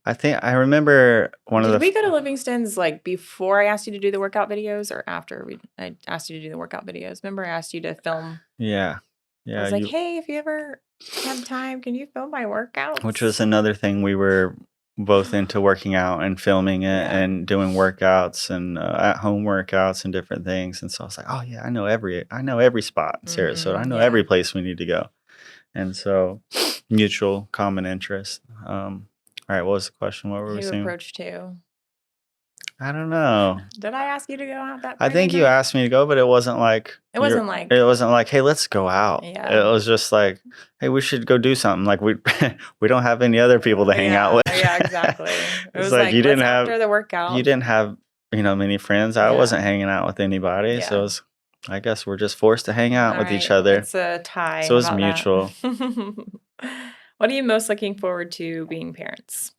[SPEAKER 2] I think I remember
[SPEAKER 1] Did we go to Livingston's like before I asked you to do the workout videos, or after I asked you to do the workout videos? Remember I asked you to film?
[SPEAKER 2] Yeah.
[SPEAKER 1] I was like, hey, if you ever have time, can you film my workouts?
[SPEAKER 2] Which was another thing, we were both into working out and filming it and doing workouts and at-home workouts and different things. And so I was like, oh yeah, I know every spot in Sarasota. I know every place we need to go. And so mutual common interest. All right, what was the question? What were we saying?
[SPEAKER 1] Who approached who?
[SPEAKER 2] I don't know.
[SPEAKER 1] Did I ask you to go out that
[SPEAKER 2] I think you asked me to go, but it wasn't like
[SPEAKER 1] it wasn't like
[SPEAKER 2] hey, let's go out.
[SPEAKER 1] Yeah.
[SPEAKER 2] It was just like, hey, we should go do something. Like we don't have any other people to hang out with.
[SPEAKER 1] Yeah, exactly. It was
[SPEAKER 2] like you didn't have
[SPEAKER 1] after the workout.
[SPEAKER 2] You didn't have, many friends. I wasn't hanging out with anybody. So it was, I guess we're just forced to hang out with each other.
[SPEAKER 1] It's a tie.
[SPEAKER 2] So it was mutual.
[SPEAKER 1] What are you most looking forward to being parents?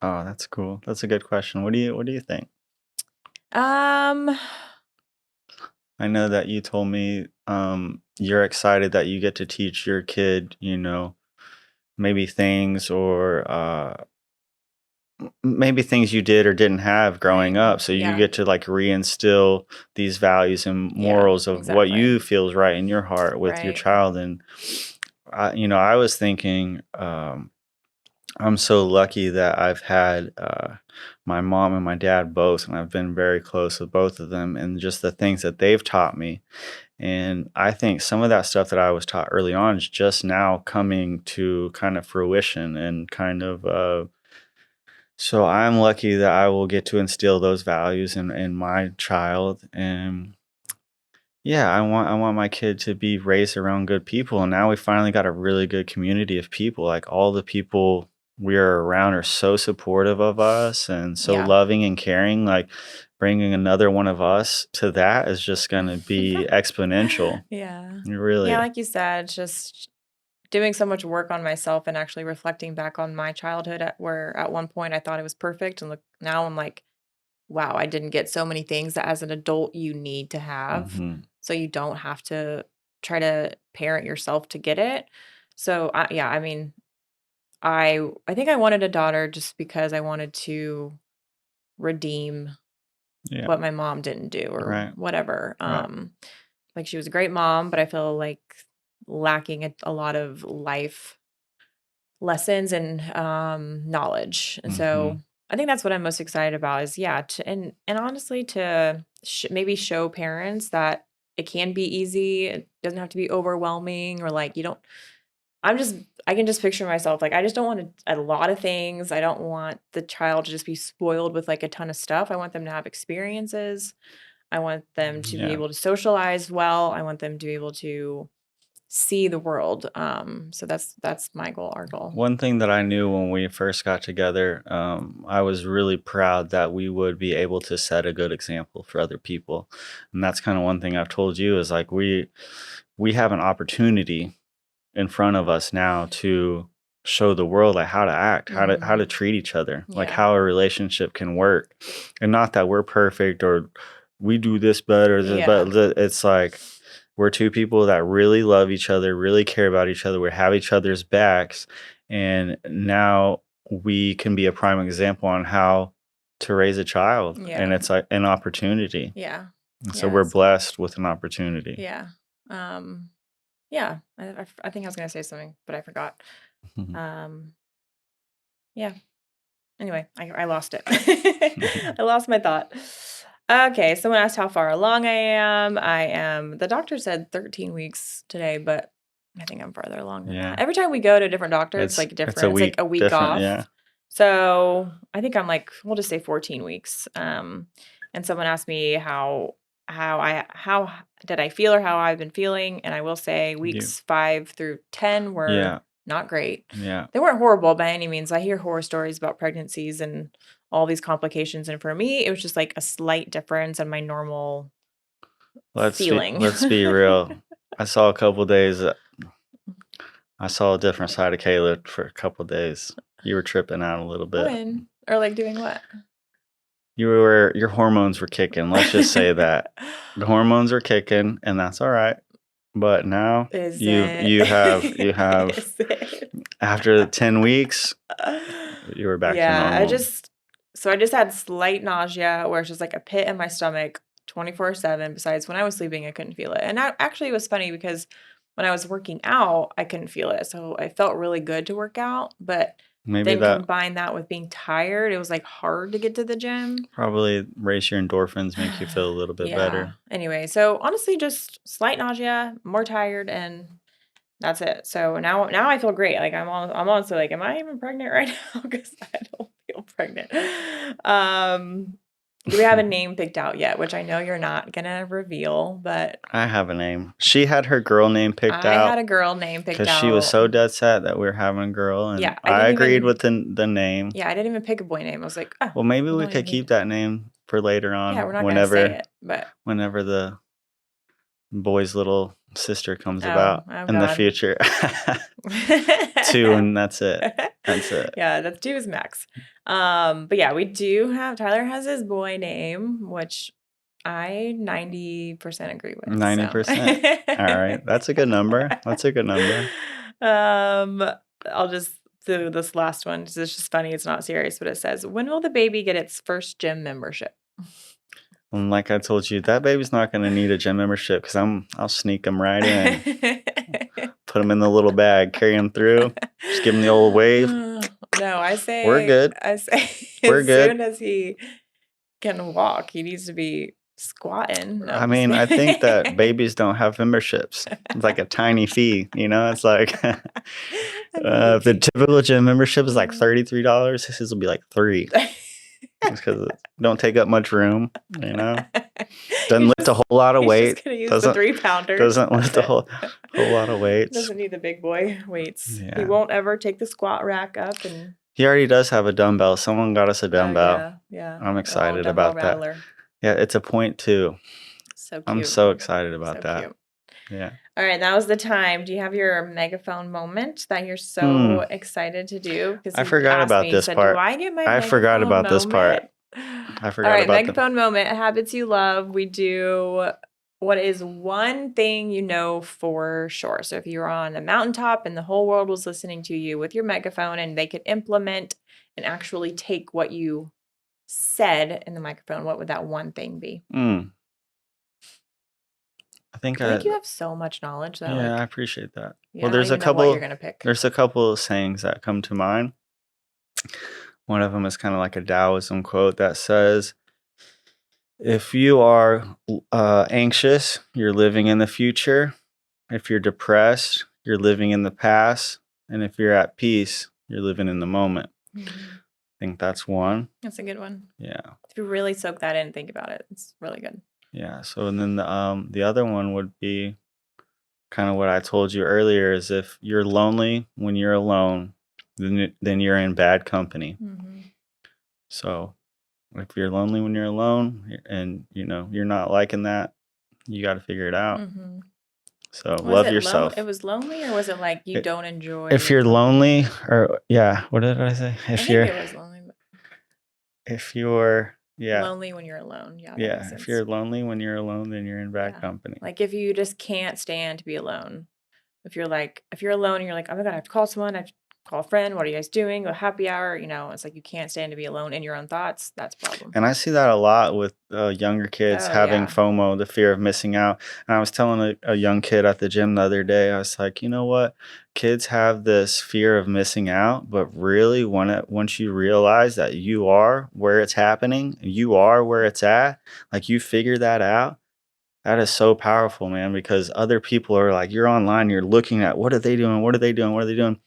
[SPEAKER 2] Oh, that's cool. That's a good question. What do you think?
[SPEAKER 1] I
[SPEAKER 2] know that you told me you're excited that you get to teach your kid, maybe things or maybe things you did or didn't have growing up. So you get to like reinstill these values and morals of what you feel is right in your heart with your child. And I was thinking, I'm so lucky that I've had my mom and my dad both, and I've been very close with both of them, and just the things that they've taught me. And I think some of that stuff that I was taught early on is just now coming to kind of fruition and kind of so I'm lucky that I will get to instill those values in my child. And yeah, I want my kid to be raised around good people. And now we finally got a really good community of people. Like all the people we are around are so supportive of us and so
[SPEAKER 1] Yeah.
[SPEAKER 2] loving and caring. Like bringing another one of us to that is just going to be exponential.
[SPEAKER 1] Yeah. Yeah,
[SPEAKER 2] Really.
[SPEAKER 1] like you said, just doing so much work on myself and actually reflecting back on my childhood where at one point I thought it was perfect and look now I'm like, wow, I didn't get so many things that as an adult you need to have.
[SPEAKER 2] Hmm.
[SPEAKER 1] So you don't have to try to parent yourself to get it. So yeah, I mean, I think I wanted a daughter just because I wanted to redeem
[SPEAKER 2] Yeah.
[SPEAKER 1] what my mom didn't do or
[SPEAKER 2] Right.
[SPEAKER 1] whatever.
[SPEAKER 2] Right.
[SPEAKER 1] Like she was a great mom, but I feel like lacking a lot of life lessons and knowledge. And
[SPEAKER 2] Hmm.
[SPEAKER 1] so I think that's what I'm most excited about is yeah, and honestly to maybe show parents that it can be easy. It doesn't have to be overwhelming or like you don't I'm just I can just picture myself like I just don't want a lot of things. I don't want the child to just be spoiled with like a ton of stuff. I want them to have experiences. I want them to be
[SPEAKER 2] Yeah.
[SPEAKER 1] able to socialize well. I want them to be able to see the world. So that's my goal, our goal.
[SPEAKER 2] One thing that I knew when we first got together, I was really proud that we would be able to set a good example for other people. And that's kind of one thing I've told you is like we have an opportunity in front of us now to show the world like how to act, how to
[SPEAKER 1] Mhm.
[SPEAKER 2] treat each other, like
[SPEAKER 1] Yeah.
[SPEAKER 2] how a relationship can work. And not that we're perfect or we do this better,
[SPEAKER 1] Yeah.
[SPEAKER 2] but it's like we're two people that really love each other, really care about each other. We have each other's backs. And now we can be a prime example on how to raise a child. And
[SPEAKER 1] Yeah.
[SPEAKER 2] it's like an opportunity.
[SPEAKER 1] Yeah.
[SPEAKER 2] And so
[SPEAKER 1] Yeah.
[SPEAKER 2] we're blessed with an opportunity.
[SPEAKER 1] Yeah. Um, yeah. I think I was gonna say something, but I forgot. Um, yeah. Anyway, I lost it. I lost my thought. Okay, someone asked how far along I am. The doctor said 13 weeks today, but I think I'm farther along than
[SPEAKER 2] Yeah.
[SPEAKER 1] that. Every time we go to a different doctor, it's
[SPEAKER 2] It's
[SPEAKER 1] like
[SPEAKER 2] it's a
[SPEAKER 1] different. It's like
[SPEAKER 2] week
[SPEAKER 1] a week
[SPEAKER 2] different,
[SPEAKER 1] off.
[SPEAKER 2] yeah.
[SPEAKER 1] So I think I'm like, we'll just say 14 weeks. And someone asked me how did I feel or how I've been feeling, and I will say
[SPEAKER 2] You
[SPEAKER 1] weeks 5 through 10 were
[SPEAKER 2] yeah,
[SPEAKER 1] not great.
[SPEAKER 2] yeah.
[SPEAKER 1] They weren't horrible by any means. I hear horror stories about pregnancies and all these complications, and for me, it was just like a slight difference in my normal feeling.
[SPEAKER 2] Let's be real. I saw a couple days I saw a different side of Kayla for a couple days. You were tripping out a little bit.
[SPEAKER 1] When? Or like doing what?
[SPEAKER 2] Your hormones were kicking, let's just say that. The hormones were kicking, and that's all right. But now
[SPEAKER 1] Is
[SPEAKER 2] you
[SPEAKER 1] it?
[SPEAKER 2] you have
[SPEAKER 1] Is it?
[SPEAKER 2] after 10 weeks, you were back to
[SPEAKER 1] Yeah,
[SPEAKER 2] normal.
[SPEAKER 1] I just had slight nausea where it's just like a pit in my stomach 24/7. Besides, when I was sleeping, I couldn't feel it. And actually, it was funny because when I was working out, I couldn't feel it. So I felt really good to work out. But
[SPEAKER 2] Maybe
[SPEAKER 1] then
[SPEAKER 2] that
[SPEAKER 1] combine that with being tired, it was like hard to get to the gym.
[SPEAKER 2] probably raise your endorphins, make you feel a little bit
[SPEAKER 1] Yeah.
[SPEAKER 2] better.
[SPEAKER 1] Anyway, so honestly, just slight nausea, more tired, and that's it. So now I feel great. Like I'm honestly like, am I even pregnant right now? Because I don't feel pregnant. Um, do we have a name picked out yet? Which I know you're not gonna reveal, but
[SPEAKER 2] I have a name. She had her girl name picked
[SPEAKER 1] I had
[SPEAKER 2] out
[SPEAKER 1] a girl name picked
[SPEAKER 2] because she was
[SPEAKER 1] out.
[SPEAKER 2] so dead set that we are having a girl, and
[SPEAKER 1] Yeah,
[SPEAKER 2] I agreed with the name.
[SPEAKER 1] I didn't even pick a boy name. I was like, oh,
[SPEAKER 2] Well, maybe
[SPEAKER 1] we
[SPEAKER 2] we
[SPEAKER 1] don't even
[SPEAKER 2] could
[SPEAKER 1] need.
[SPEAKER 2] keep that name for later
[SPEAKER 1] Yeah,
[SPEAKER 2] on,
[SPEAKER 1] we're not gonna say it, but
[SPEAKER 2] whenever the boy's little sister comes
[SPEAKER 1] oh,
[SPEAKER 2] about
[SPEAKER 1] oh
[SPEAKER 2] in the
[SPEAKER 1] God.
[SPEAKER 2] future. Two, and that's it. That's it.
[SPEAKER 1] Yeah, that's 2 is max. But yeah, we do have Tyler has his boy name, which I 90% agree with. So
[SPEAKER 2] 90%. All right. That's a good number. That's a good number.
[SPEAKER 1] um I'll just do this last one. It's just funny, it's not serious, but it says, when will the baby get its first gym membership?
[SPEAKER 2] And like I told you, that baby's not going to need a gym membership because I'll sneak him right in, put him in the little bag, carry him through, just give him the old wave.
[SPEAKER 1] No,
[SPEAKER 2] We're good.
[SPEAKER 1] I say
[SPEAKER 2] We're
[SPEAKER 1] as
[SPEAKER 2] good.
[SPEAKER 1] soon as he can walk, he needs to be Squatting. No,
[SPEAKER 2] I
[SPEAKER 1] I'm just
[SPEAKER 2] mean, I think that
[SPEAKER 1] kidding.
[SPEAKER 2] babies don't have memberships. It's like a tiny fee, you know? It's like
[SPEAKER 1] I mean,
[SPEAKER 2] the typical gym membership is like
[SPEAKER 1] Mhm.
[SPEAKER 2] $33. His will be like 3 because it don't take up much room, you know? Doesn't lift a whole lot of
[SPEAKER 1] he's
[SPEAKER 2] weight.
[SPEAKER 1] just gonna use the 3-pounders.
[SPEAKER 2] Doesn't
[SPEAKER 1] That's
[SPEAKER 2] lift a
[SPEAKER 1] it.
[SPEAKER 2] whole lot of weights.
[SPEAKER 1] Doesn't need the big boy weights. He
[SPEAKER 2] Yeah.
[SPEAKER 1] won't ever take the squat rack up and
[SPEAKER 2] He already does have a dumbbell. Someone got us a
[SPEAKER 1] oh
[SPEAKER 2] dumbbell.
[SPEAKER 1] yeah.
[SPEAKER 2] I'm
[SPEAKER 1] The
[SPEAKER 2] excited
[SPEAKER 1] dumbbell
[SPEAKER 2] about that.
[SPEAKER 1] rattler.
[SPEAKER 2] Yeah, it's a 0.2.
[SPEAKER 1] So cute.
[SPEAKER 2] I'm so excited about
[SPEAKER 1] So
[SPEAKER 2] that.
[SPEAKER 1] cute.
[SPEAKER 2] Yeah.
[SPEAKER 1] All right, that was the time. Do you have your megaphone moment that you're so excited to do? Because
[SPEAKER 2] I forgot about this
[SPEAKER 1] said,
[SPEAKER 2] part.
[SPEAKER 1] "Do I get my
[SPEAKER 2] I forgot
[SPEAKER 1] megaphone
[SPEAKER 2] about this part.
[SPEAKER 1] moment?"
[SPEAKER 2] I
[SPEAKER 1] All
[SPEAKER 2] forgot
[SPEAKER 1] right,
[SPEAKER 2] about the
[SPEAKER 1] megaphone moment, habits you love. We do what is one thing you know for sure. So if you're on a mountaintop and the whole world was listening to you with your megaphone and they could implement and actually take what you said in the microphone, what would that one thing be?
[SPEAKER 2] I think
[SPEAKER 1] I think you have so much knowledge that
[SPEAKER 2] yeah, I
[SPEAKER 1] like
[SPEAKER 2] appreciate that.
[SPEAKER 1] I
[SPEAKER 2] Well,
[SPEAKER 1] don't
[SPEAKER 2] there's a
[SPEAKER 1] even know what you're
[SPEAKER 2] couple
[SPEAKER 1] gonna pick.
[SPEAKER 2] there's a couple of sayings that come to mind. One of them is kind of like a Taoism quote that says, if you are anxious, you're living in the future. If you're depressed, you're living in the past. And if you're at peace, you're living in the moment. I think that's one.
[SPEAKER 1] That's a good one.
[SPEAKER 2] Yeah.
[SPEAKER 1] If you really soak that in and think about it, it's really good.
[SPEAKER 2] Yeah. So and then the other one would be kind of what I told you earlier is if you're lonely when you're alone, then you're in bad company. So if you're lonely when you're alone and you're not liking that, you got to figure it out. So love yourself.
[SPEAKER 1] It was lonely, or was it like you don't enjoy?
[SPEAKER 2] If you're lonely, or what did I say?
[SPEAKER 1] I think it was lonely.
[SPEAKER 2] If you're
[SPEAKER 1] lonely when you're alone,
[SPEAKER 2] yeah. If you're lonely when you're alone, then you're in bad company.
[SPEAKER 1] Like if you just can't stand to be alone. If you're alone and you're like, oh my God, I have to call someone, I have to call a friend, what are you guys doing? A happy hour, it's like you can't stand to be alone in your own thoughts. That's a problem.
[SPEAKER 2] And I see that a lot with younger kids having FOMO, the fear of missing out. And I was telling a young kid at the gym the other day, I was like, you know what? Kids have this fear of missing out, but really once you realize that you are where it's happening, you are where it's at, like you figure that out, that is so powerful, man, because other people are like, you're online, you're looking at what are they doing? What are they doing? What are they doing?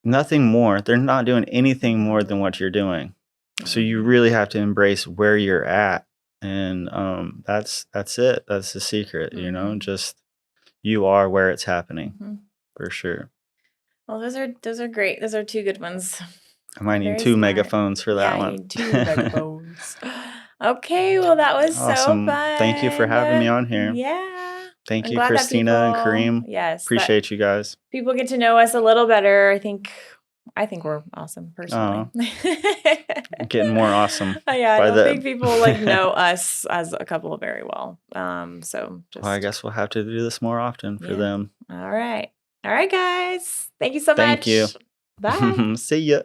[SPEAKER 2] Nothing more. They're not doing anything more than what you're doing. So you really have to embrace where you're at. And that's it. That's the secret, just you are where it's happening for sure.
[SPEAKER 1] Well, those are great. Those are two good ones.
[SPEAKER 2] I might need 2 megaphones for that one.
[SPEAKER 1] You need 2 megaphones. Okay, well, that was
[SPEAKER 2] awesome.
[SPEAKER 1] So fun.
[SPEAKER 2] Thank you for having me on here.
[SPEAKER 1] Yeah.
[SPEAKER 2] Thank you, Christina and Kareem.
[SPEAKER 1] Yes.
[SPEAKER 2] Appreciate you guys.
[SPEAKER 1] People get to know us a little better. I think we're awesome, personally.
[SPEAKER 2] Getting more awesome.
[SPEAKER 1] I don't think people know us as a couple very well. So
[SPEAKER 2] I guess we'll have to do this more often for them.
[SPEAKER 1] All right. All right, guys. Thank you so much.
[SPEAKER 2] Thank you.
[SPEAKER 1] Bye.
[SPEAKER 2] See ya.